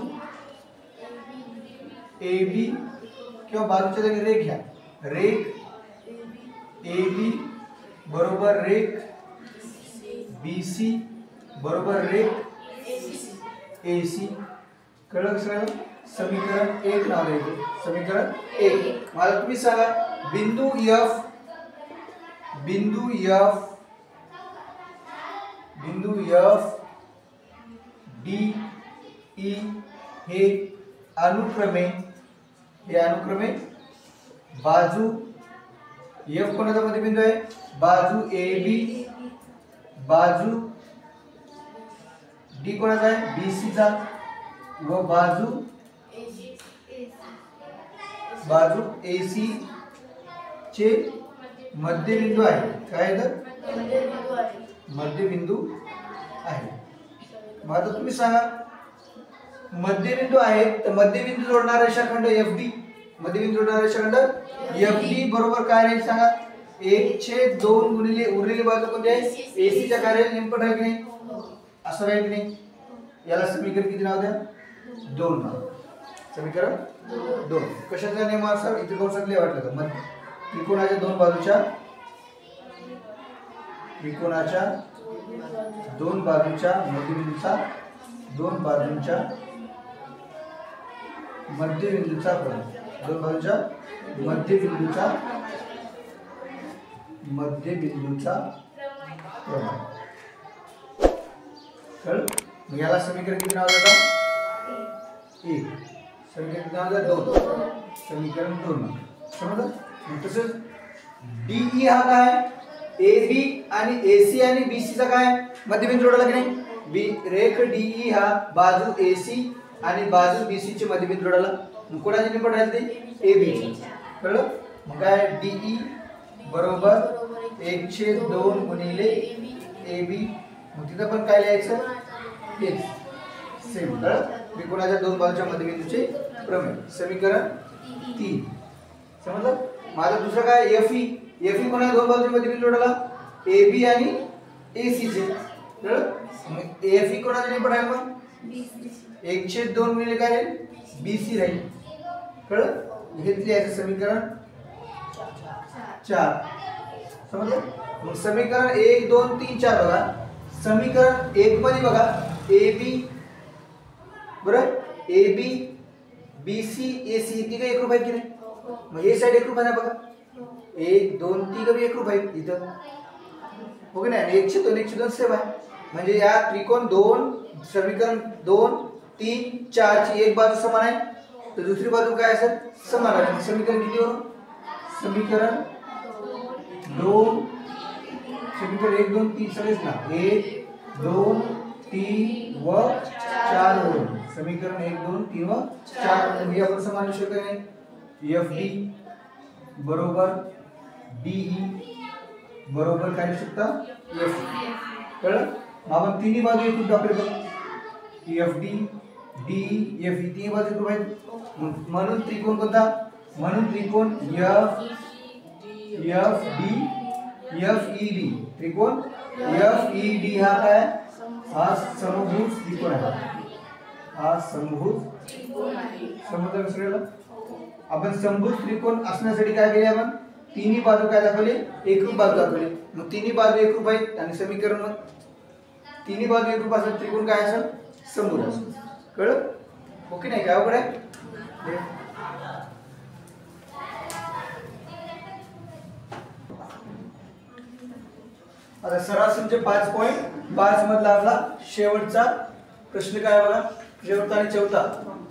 AB किंवा बाजूच्या जागी रेख घ्या. रेख AB बरोबर रेख BC बरोबर रेख AC. कळलं सगळं? समीकरण 1 नाव द्यायचं. समीकरण 1. मला तुम्ही सांगा बिंदू F D E हे अनुक्रमे बाजू F कोणाचा मध्यबिंदू आहे? बाजू AB, बाजू D कोणाचा आहे? BC चा व बाजू AC चे मध्यबिंदू आहे. काय तर मध्यबिंदू आहे. मग आता तुम्ही सांगा मध्यबिंदू आहे तर मध्यबिंदू जोडणारा रेषाखंड FD, मध्यबिंदू जोडणारा रेषाखंड FD बरोबर काय राहील सांगा? 1/2 गुणिले उरलेली बाजू कोणती आहे? AC च्या कार्याला निंपट आहे की नाही? असं राहील की नाही? याला समीकरण किती नाव द्या? 2 नाव. समीकरण 2. कशाचा नियम असा इथे कंसात लिहा वाटलं तर मग त्रिकोणाच्या दोन बाजूच्या मध्यबिंदूचा क्रम. दोन बाजूच्या मध्यबिंदूचा क्रम. कळलं? याला समीकरण किती नाव देतात? 1. समीकरण किती नाव देतात? 2. समीकरण 2. समजलं? तसंच DE हा काय? AB आणि AC आणि BC चा काय मध्यबिंदू जोडाला की नाही? रेख DE हा बाजू AC आणि बाजू BC चे मध्यबिंदू जोडाला. मग कोणाचे निंपट राहील ते? AB. कळलं? मग काय DE बरोबर 1/2 गुणिले AB मग तिथं पण काय लिहायचं हेच सेम. त्रिकोणाच्या दोन बाजूच्या मध्यबिंदूचे प्रमेय. समीकरण 3 समजलं. माझा दुसरं काय एफ ई कोणाच्या दोन बाजूचे मध्यबिंदू जोडला ए बी आणि ए सी चे. मग एफ ई कोणाचा नाही पडायला मग 1/2 मिळेल काय बी सी राहील. कळलं. घेतली आहे समीकरण 4 समजलं. मग समीकरण 1 2 3 4 बघा. समीकरण 1 मध्ये बघा ए बी बरोबर A B B C A C ती काही एकरूप आहे की नाही. मग हे साइड एकरूप आहे ना बघा. 1 2 3 कमी एकरूप आहे इथं हो की नाही. 1/2 1/2 सेम आहे. म्हणजे या त्रिकोण 2 समीकरण 2 3 4 ची एक बाजू समान आहे तर दुसरी बाजू काय असेल समान आहे. समीकरण किती वरून समीकरण 2 समीकरण 1 2 3 सगळेच ना 1 2 3 व 4 वरून समीकरण 1 2 3 व 4 हे आपण समान लिहू शकतो नाही. एफ डी बरोबर डीई बरोबर काय लिहू शकता एफ. कळलं. आपण तिन्ही बाजू एकूण टाकले बघ. F D D F E तिन्ही बाजू एकूण आहेत म्हणून त्रिकोण कोणता म्हणून त्रिकोण F F D F E D त्रिकोण एफ ई डी हा काय हा समभुज त्रिकोण आहे. हा समभुज त्रिकोण आहे. समजलं सगळ्याला. आपण समभुज त्रिकोण असण्यासाठी काय केले आपण तिन्ही बाजू काय दाखवले एकरूप बाजू दाखवली. मग तिन्ही बाजू एकरूप आहेत आणि समीकरण मग तिन्ही बाजू एकरूप असेल त्रिकोण काय असेल समभुज असेल. कळलं. ओके नाही काय अवघड आहे. आता सरासरीचे 5.5 मधला आपला शेवटचा प्रश्न काय बघा. शेवटचा आणि चौथा.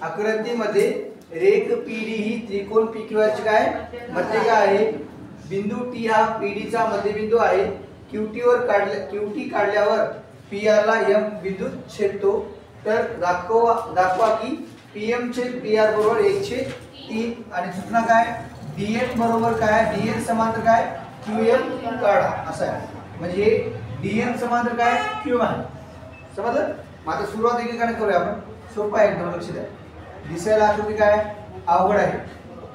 आकृतीमध्ये रेख पीडी ही त्रिकोण पीक्यूआर ची काय मध्यरेखा आहे. बिंदू टी हा पीडी चा मध्यबिंदू आहे. क्यूटी काढल्यावर पीआर ला एम बिंदू छेदतो. तर दाखवा की पीएम छेद पीआर बरोबर 1/3 आणि सूचना काय डीएन बरोबर काय डीएन समांतर काय क्यूएम काढा असं आहे. म्हणजे डीएन समांतर काय क्यू आहे. समजलं. आता सुरुवात एकेकाने करूया आपण. सोपं आहे एकदम लक्ष द्या. दिसायला आकृती काय अवघड आहे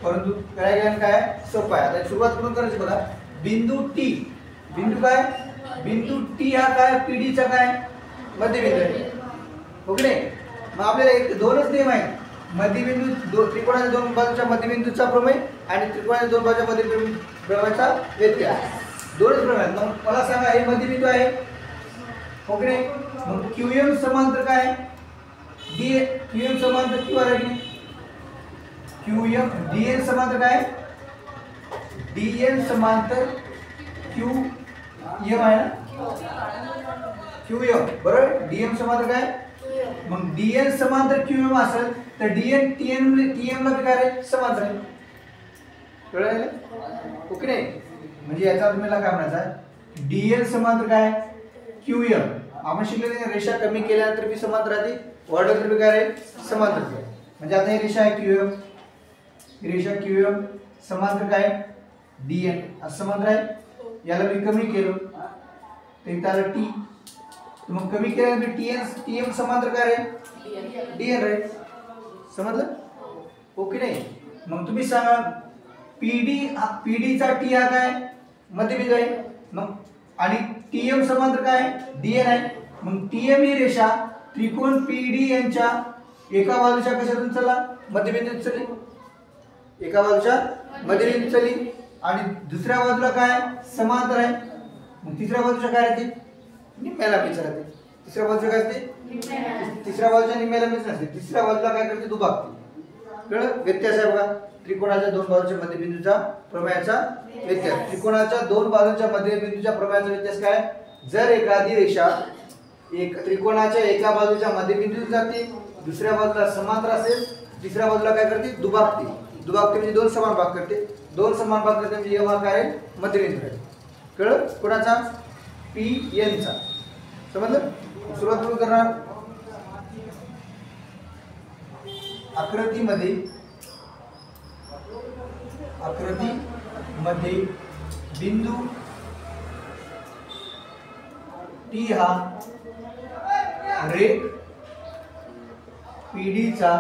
परंतु करायला काय सोपं आहे. आता सुरुवात करून करायची बघा. बिंदू टी बिंदू काय बिंदू टी हा काय पीडी चा काय मध्यबिंदू आहे हो की नाही. मग आपल्याला एक दोनच नियम आहेत. मध्यबिंदू त्रिकोणाच्या दोन बाजूच्या मध्यबिंदूचा प्रमेय आणि त्रिकोणाच्या दोन बाजूच्या मध्यबिंदू प्रमेयाचा व्यत्यय. दोनच प्रमेय. मग मला सांगा हे मध्यबिंदू आहे हो की नाही. मग क्यूएम समांतर काय डी क्यूएम समांतर क्यू आहे की क्यूएम डीएन समांतर काय डीएन समांतर क्यू एम आहे ना क्यूएम बरोबर. डीएम समांतर काय मग डीएन समांतर क्यूएम असेल तर डीएन टीएम ला काय आहे समांतर आहे. कळलं ओके नाही. म्हणजे याचा तुम्हाला काय म्हणायचं डीएन समांतर काय क्यूएम. आपण शिकलेले रेषा कमी केल्यानंतर बी समांतर राहते वाढवल्यानंतर बी काय आहे समांतर. म्हणजे आता ही रेषा आहे क्यूएम रेषा क्यूएम समांतर काय डीएन असं समांतर आहे. याला मी कमी केलं तर त्याला टी. मग कमी केल्यानंतर टीएम समांतर काय आहे डीएन आहे. समजलं ओके नाही. मग तुम्ही सांगा पीडी चा टी हा काय मध्यबिंदू आहे. मग आणि टीएम समांतर काय डीएन आहे. मग टीएम ही रेषा त्रिकोण पीडी यांच्या एका बाजूच्या कशातून चला मध्यबिंदूत चली एका बाजूच्या मध्यबिंदूत चली आणि दुसऱ्या बाजूला काय समांतर आहे. मग तिसऱ्या बाजूच्या काय राहते निम्म्याला पिच राहते. तिसऱ्या बाजूच्या काय असते तिसऱ्या बाजूच्या निम्म्याला पिच नसते. तिसऱ्या बाजूला काय करते दुभागते. कळलं. व्यत्यास आहे बघा. त्रिकोणाच्या दोन बाजूच्या मध्यबिंदूचा प्रमेयाचा व्यत्यास. त्रिकोणाच्या दोन बाजूच्या मध्यबिंदूच्या प्रमेयाचा व्यत्यास काय जर एखादी रेषा त्रिकोणाच्या एका बाजूच्या मध्यबिंदूत जाते दुसऱ्या बाजूला समांतर असेल तिसऱ्या बाजूला काय करते दुभागते. दुभागते म्हणजे दोन समान भाग करते. दोन समान भाग करते म्हणजे यम काय आहे मध्यबिंदू आहे. कळलं. कोणाचा पी एन चा. समजलं. सुरुवात करून करणार. आकृतीमध्ये बिंदू टी हा रेख PD चा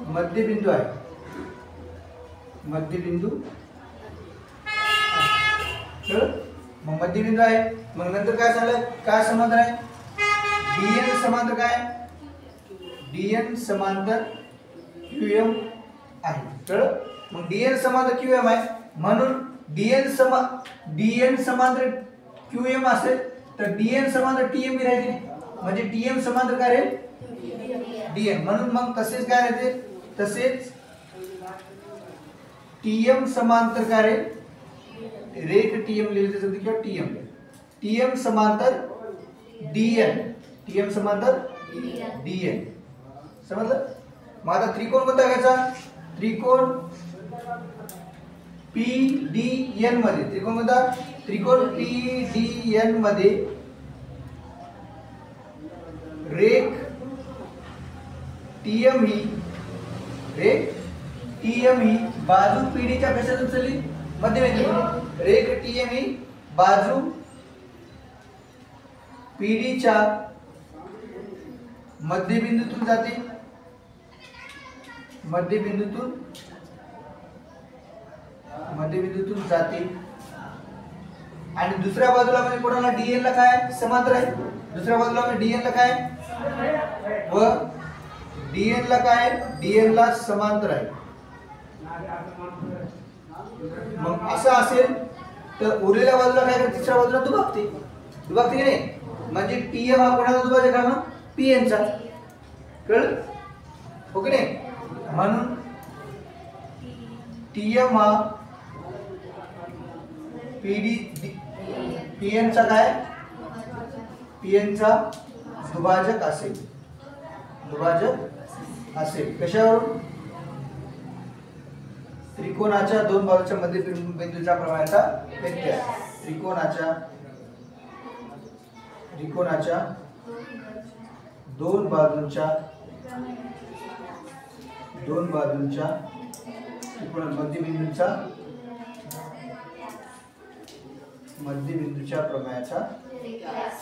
मध्यबिंदू आहे, मध्यबिंदू मग मध्यबिंदू आहे, मग नंतर काय झालं, काय समांतर आहे, DN समांतर काय, DN समांतर QM आहे. कळलं? मग DN समांतर QM आहे, म्हणून DN समांतर QM असेल तर DN समांतर TM बी राहील, म्हणजे TM समांतर काय राहील, DN. म्हणून मग तसेच काय राहते, तसेच TM समांतर काय राहील, रेख TM लिहिली जाते किंवा TM समांतर DN, TM समांतर DN. समजलं? मग आता त्रिकोण कोणता घ्यायचा, त्रिकोण PDN मध्ये, त्रिकोण कोणता, त्रिकोण PDN मध्ये रेख TM ही बाजू PD च्या कशातून चालली, मध्यबिंदू. रेख TM ही बाजू PD च्या मध्यबिंदूतून जाते, मध्यबिंदूतून जाते आणि दुसऱ्या बाजूला म्हणजे कोणाला, DN ला काय समांतर आहे, दुसऱ्या बाजूला म्हणजे DN ला काय व DN ला काय, DN ला समांतर आहे. मग असं असेल तर उरलेल्या बाजूला काय करते, तिसऱ्या बाजूला दुभागते की नाही, म्हणजे TM हा कोणाचा दुभाजक आहे, मग PN चा. कळलं? ओके नाही. म्हणून TM हा PN चा काय, PN चा दुभाजक असेल, कशावरून, त्रिकोणाच्या दोन बाजूच्या मध्यबिंदूच्या प्रमाणाचा व्यत्यास, त्रिकोणाच्या दोन बाजूंच्या मध्यबिंदूच्या प्रमाणाचा व्यत्यास.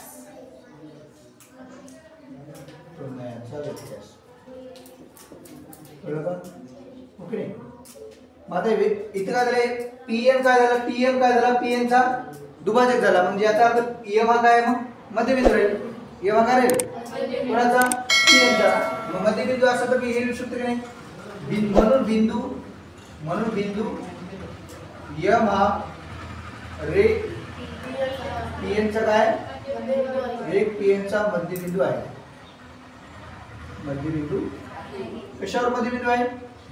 कळलं का? ओके. मग आता इथे काय झालं, TM काय झाला, PN चा दुभाजक झाला, म्हणजे याचा अर्थ M हा काय, मग मध्यबिंदू राहील, M हा काय राहील, कोणाचा, PN चा. मग मध्यबिंदू असं तर हे लिहू शकतो की नाही, म्हणून बिंदू M हा रेख PN चा काय, रेख PN चा मध्यबिंदू आहे, मध्यबिंदू. कशावर मध्यबिंदू आहे,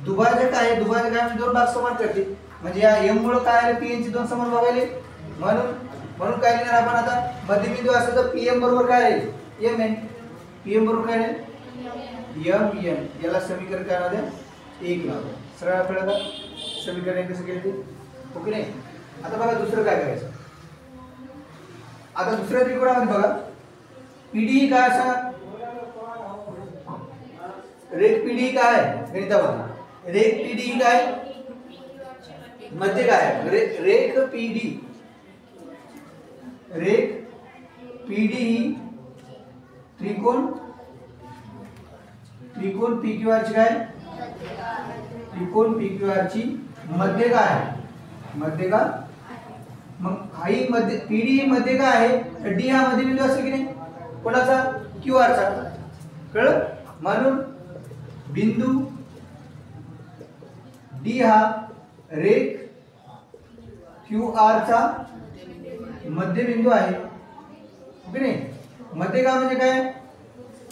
दुभाजक आहे, म्हणजे दोन भाग समान करते, म्हणजे या M मुळे काय आले, PN चे दोन समान भाग आले. म्हणून काय लिहिणार आपण आता, मध्यबिंदू असेल तर PM बरोबर काय आहे, MN. PM बरोबर काय आहे, MN. याला समीकरण काय नाव द्या, 1 नाव द्या. सरळ कळलं का, समीकरण कसं केलं ते. ओके नाही. आता बघा दुसरं काय करायचं, आता दुसऱ्या त्रिकोणामध्ये बघा PD काय असा, रेख PD काय गणितामध्ये, रेख PD काय, मध्य काय, रेख PD ही त्रिकोण PQR ची काय, त्रिकोण PQR ची मध्य काय आहे, मध्य का. मग ही मध्य PD ही मध्य काय आहे, तर D हा मध्यबिंदू असेल की नाही, कोणाचा, QR चा. कळलं? म्हणून बिंदू D हा रेख QR चा मध्यबिंदू आहे. ओके नाही. मध्य का म्हणजे काय,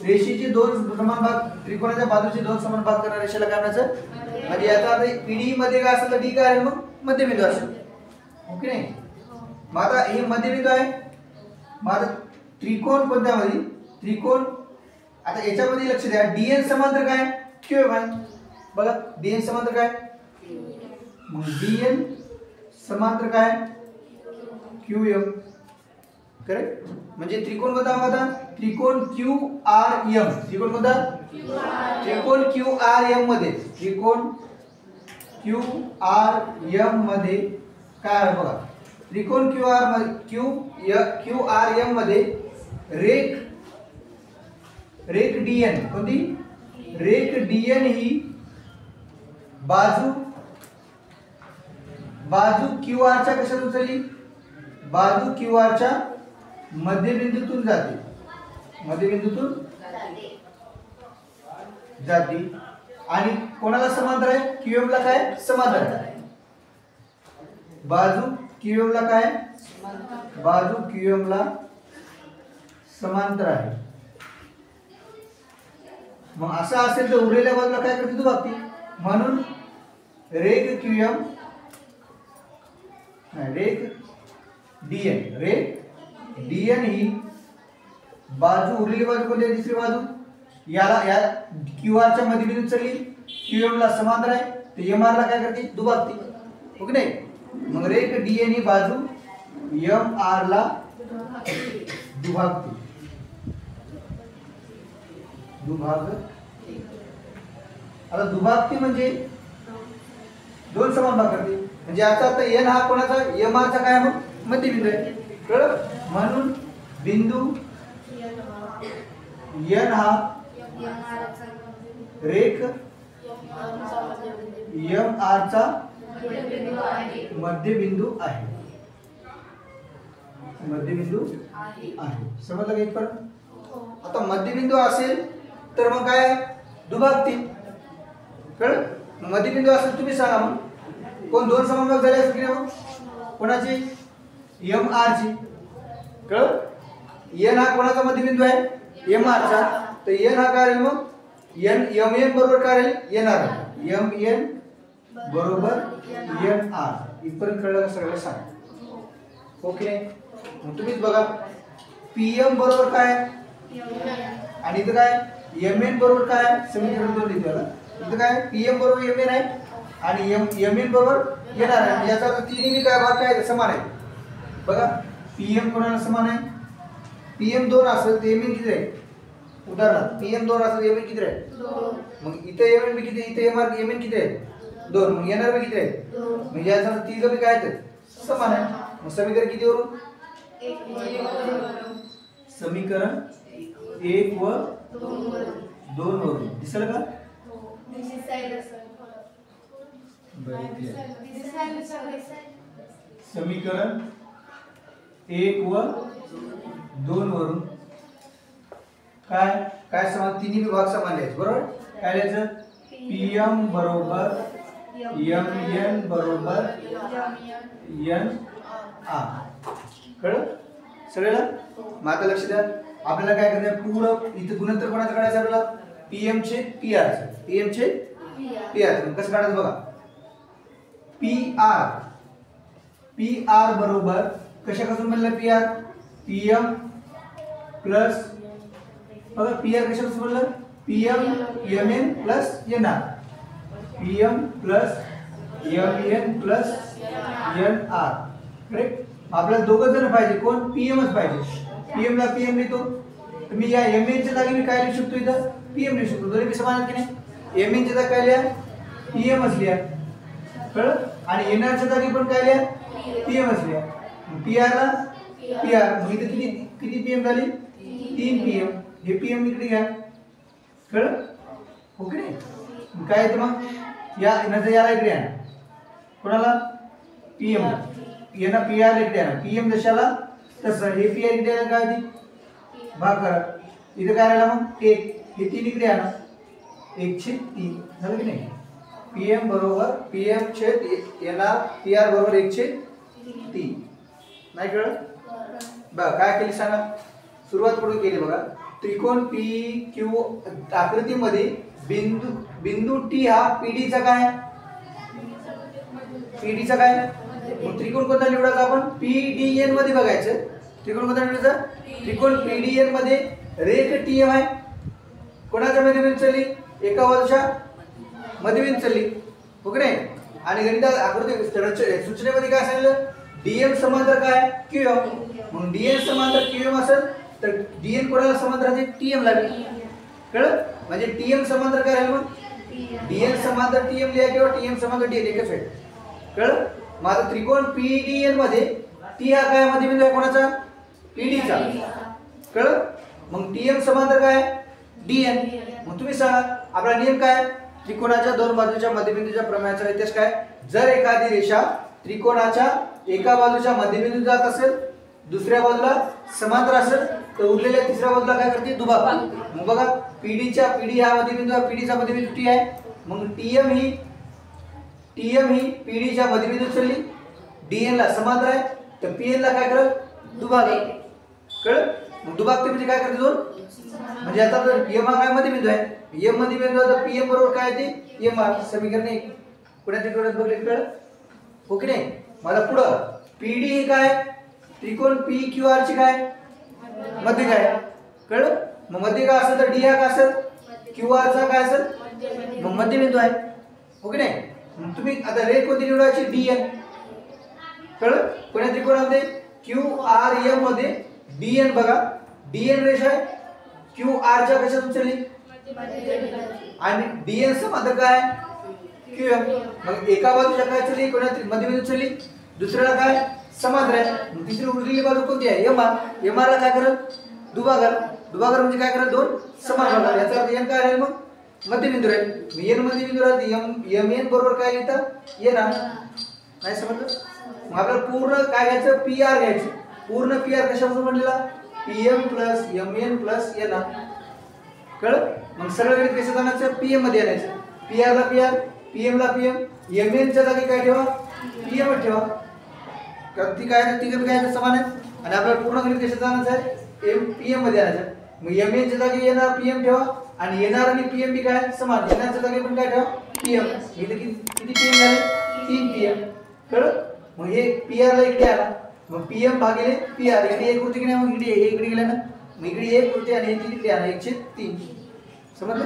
रेषेचे दोन समान भाग, त्रिकोणाच्या बाजूचे दोन समान भाग करणाऱ्या रेषेला काय म्हणायचं, म्हणजे याचा अर्थ PD मध्ये काय असेल तर D काय आहे, मग मध्यबिंदू असेल. ओके नाही. मग आता हे मध्यबिंदू आहे, मग आता त्रिकोण कोणत्या मध्ये, त्रिकोण. आता याच्यामध्ये लक्ष द्या, DN समांतर काय, QM आहे. बघा DN समांतर काय, मग DN समांतर काय, QM. करेक्ट. म्हणजे त्रिकोण कोणता होता, त्रिकोण QRM. त्रिकोण कोणता, त्रिकोण QRM मध्ये, त्रिकोण QRM मध्ये काय आहे बघा, त्रिकोण QRM मध्ये रेख रेख डीएन कोणती? रेख डीएन ही बाजू क्यूआरच्या कशातून चालली? बाजू क्यूआरच्या मध्यबिंदूतून जाते, मध्यबिंदूतून जाते आणि कोणाला समांतर आहे? क्यूएम ला काय समांतर आहे? बाजू क्यूएम ला काय? बाजू क्यूएम ला समांतर आहे. मग असं असेल तर उरलेल्या बाजूला काय करते तू बघती? म्हणून रेख क्यूएम रेख डीएन ही बाजू उरलेली बाजू कोणती आहे? दुसरी बाजू या क्यूआरच्या मध्यबिंदूत चालली, क्यूएम ला समांतर आहे, तर एमआर ला काय करते? दुभागते, हो की नाही? मग रेख डीएन ही बाजू एमआर ला दुभागते. आता दुभागती म्हणजे दोन समान भाग करते. म्हणजे याचा अर्थ एन हा कोणाचा? एमआर चा काय? मग मध्यबिंदू आहे. कळलं? म्हणून बिंदू एन हा रेख एमआर चा मध्यबिंदू आहे. मध्यबिंदू आहे. समजलं का इथपर्यंत? आता मध्यबिंदू असेल तर मग काय? दुभागती. कळलं? मध्यबिंदू असेल तुम्ही सांगा मग कोण दोन समान भाग झाले असतील की मग कोणाची? एमआर ची. कळलं? एन हा कोणाचा मध्यबिंदू आहे? एमआर चा. तर एन हा काय राहील? मग एमएन बरोबर काय राहील? एनआर. एमएन बरोबर एनआर. इथपर्यंत कळलं का? सगळं सांगा. ओके. मग तुम्हीच बघा पीएम बरोबर काय आणि इथं काय? एमएन बरोबर काय? समीकरण दोन लिहितो. इथं काय? पीएम बरोबर एमएन आहे आणि एमएन बरोबर एनआर आहे. याचा अर्थ तिन्ही काय भाग काय समान आहे. बघा पीएम कोणाला समान आहे? पीएम 2 असेल तर एमएन किती आहे? उदाहरणार्थ पीएम 2 असेल एमएन किती आहे? 2. मग इथे एमएन किती? इथे एमएन किती आहे? 2. मग एनआर किती आहे? 2. म्हणजे याचा अर्थ तिघं बी काय आहेत? समान आहे. मग समीकरण किती वरून? 1 समीकरण 1 व 2 वरून. दिसेल का? समीकरण 1 व 2 वरून काय काय समान? तिन्ही विभाग समान लिहायचे. बरोबर? काय लिहायचं? पीएम बरोबर एमएन बरोबर एनआर. कळलं सगळ्याला? मग आता लक्ष द्या. आपल्याला काय करायचं? पुढं इथे गुणोत्तर कोणाचं काढायचं? आपल्याला पीएम चे पीआर चे. पीएम चे पीआर. कसं काढायचं बघा? पीआर बरोबर कशापासून बनलं? पीआर पीएम प्लस बघा पीआर कशापासून बनलं? PM MN plus NR. PM plus MN plus NR. Correct? आपल्याला दोघं जण पाहिजे. कोण? पीएमच पाहिजे. पीएम ला पीएम लिहितो. तर मी या एमएन च्या जागी मी काय लिहू शकतो? इथं पीएम लिहू शकतो. दोन्ही समान आहेत की नाही? एमएन च्या जागी काय लिहा? पीएमच लिहा. कळलं? आणि एनआर च्या जागी पण काय लिहा? पीएमच लिहा. पीआर ला पीआर. मग इथे किती पीएम झाली? 3 पीएम. हे पीएम इकडे घ्या. कळलं? ओके नाही? काय येतं मग? या नंतर याला इकडे आणा. कोणाला? पीएम. यांना पीआर इकडे आणा. पीएम जशाला तसं हे पीआर इकडे आणा. काय ती भाग करा. इथे काय राहिला मग? 1. हे 3 इकडे आणा. 1/3 झालं की नाही? पीएम बरोबर पीएम छेद एनआर. पीआर बरोबर 1/3. नाही कळलं? बघा काय केली सांगा. सुरुवात कुठून केली बघा. त्रिकोण पी क्यू आकृतीमध्ये बिंदू टी हा पीडीचा काय? पीडीचा काय? मग त्रिकोण कोणता निवडायचा आपण? पीडीएन मध्ये बघायचं. त्रिकोण कोणता निवडायचा? त्रिकोण पीडीएन मध्ये रेख टीएम आहे. कोणाच्या मध्यबिंदू चालली? एका बाजूच्या मध्यबिंदू चालली. हो की नाही? आणि गणितात आकृती सूचनेमध्ये काय सांगितलं? डीएम समांतर काय? क्यूएम. मग डीएन समांतर क्यूएम असेल तर डीएन कोणाला समांतर राहते? टीएम ला. कळलं? म्हणजे टीएम समांतर काय राहील? मग डीएन समांतर टीएम लिहा किंवा टीएम समांतर डीएन एकच आहे. कळलं? मग आता त्रिकोण पीडीएन मध्ये टी हा काय मध्यबिंदू आहे? कोणाचा? पीडीचा. कळलं? मग टीएम समांतर काय? DN. मग तुम्ही सांगा आपला नियम काय? त्रिकोणाच्या दोन बाजूच्या मध्यबिंदूच्या प्रमेयाचा व्यत्यास काय? जर एखादी रेषा त्रिकोणाच्या एका बाजूच्या मध्यबिंदू जात असेल, दुसऱ्या बाजूला समांतर असेल, तर उरलेल्या तिसऱ्या बाजूला काय करते? दुभागते. मग बघा PD हा मध्यबिंदू आहे, PD चा मध्यबिंदू T आहे. मग TM ही PD च्या मध्यबिंदू चालली, DN ला समांतर आहे, तर PN ला काय करेल? दुभागेल. कळलं? मग दुभागते म्हणजे काय करते? दोन म्हणजे आता जर M हा काय मध्यबिंदू आहे, M मध्यबिंदू आहे, तर PM बरोबर काय येते? M हा समीकरण 1. पुढे त्रिकोणात बघले कळलं? ओके नाही? मला पुढं PD ही काय? त्रिकोण PQR ची काय? मध्य काय? कळलं? मग मध्य काय असेल तर D हा काय असेल? QR चा काय असेल? मग मध्यबिंदू आहे. ओके नाही? मग तुम्ही आता रेख कोणती निवडायची? DN. कळलं? कोणत्या त्रिकोणामध्ये? QRM मध्ये DN बघा, DN रेषा आहे, QR च्या कशातून चालली? आणि DN समांतर काय? QM. मग एका बाजूच्या काय चालली? कोणत्या मध्यबिंदू चालली, दुसऱ्याला काय? समांतर आहे. मग तिसरी उरलेली बाजू कोणती आहे? MR ला काय करेल? दुभागल. दुभागल म्हणजे काय करेल? दोन समान भागाल. याचा अर्थ N काय आहे? मग मध्यबिंदू आहे. N मध्यबिंदू राहते, MN बरोबर काय लिहितं? N नाही समजलं? मग आपल्याला पूर्ण काय घ्यायचं? PR घ्यायचं. पूर्ण PR कशापासून बनलेला? PM plus MN plus NR. कळलं? मग सगळं गणित कसं जाण्याचं? PM मध्ये आणायचं. PR ला PR, PM ला PM, MN च्या जागी काय ठेवा? PM ठेवा. कारण ती काय तिघं काय समान आहे आणि आपल्याला पूर्ण गणित कसं जाण्याचं आहे? PM मध्ये आणायचं. मग MN च्या जागी NR PM ठेवा आणि NR आणि PM बी काय समान. NR च्या जागी पण काय ठेवा? PM. इथे किती PM झाले? 3 PM. कळलं? मग हे PR ला इकडे आला, मग PM भागिले PR इकडे एक होती की नाही? मग इकडे गेला ना, मग इकडे एक होते आणि इकडे आला 1/3. समजलं?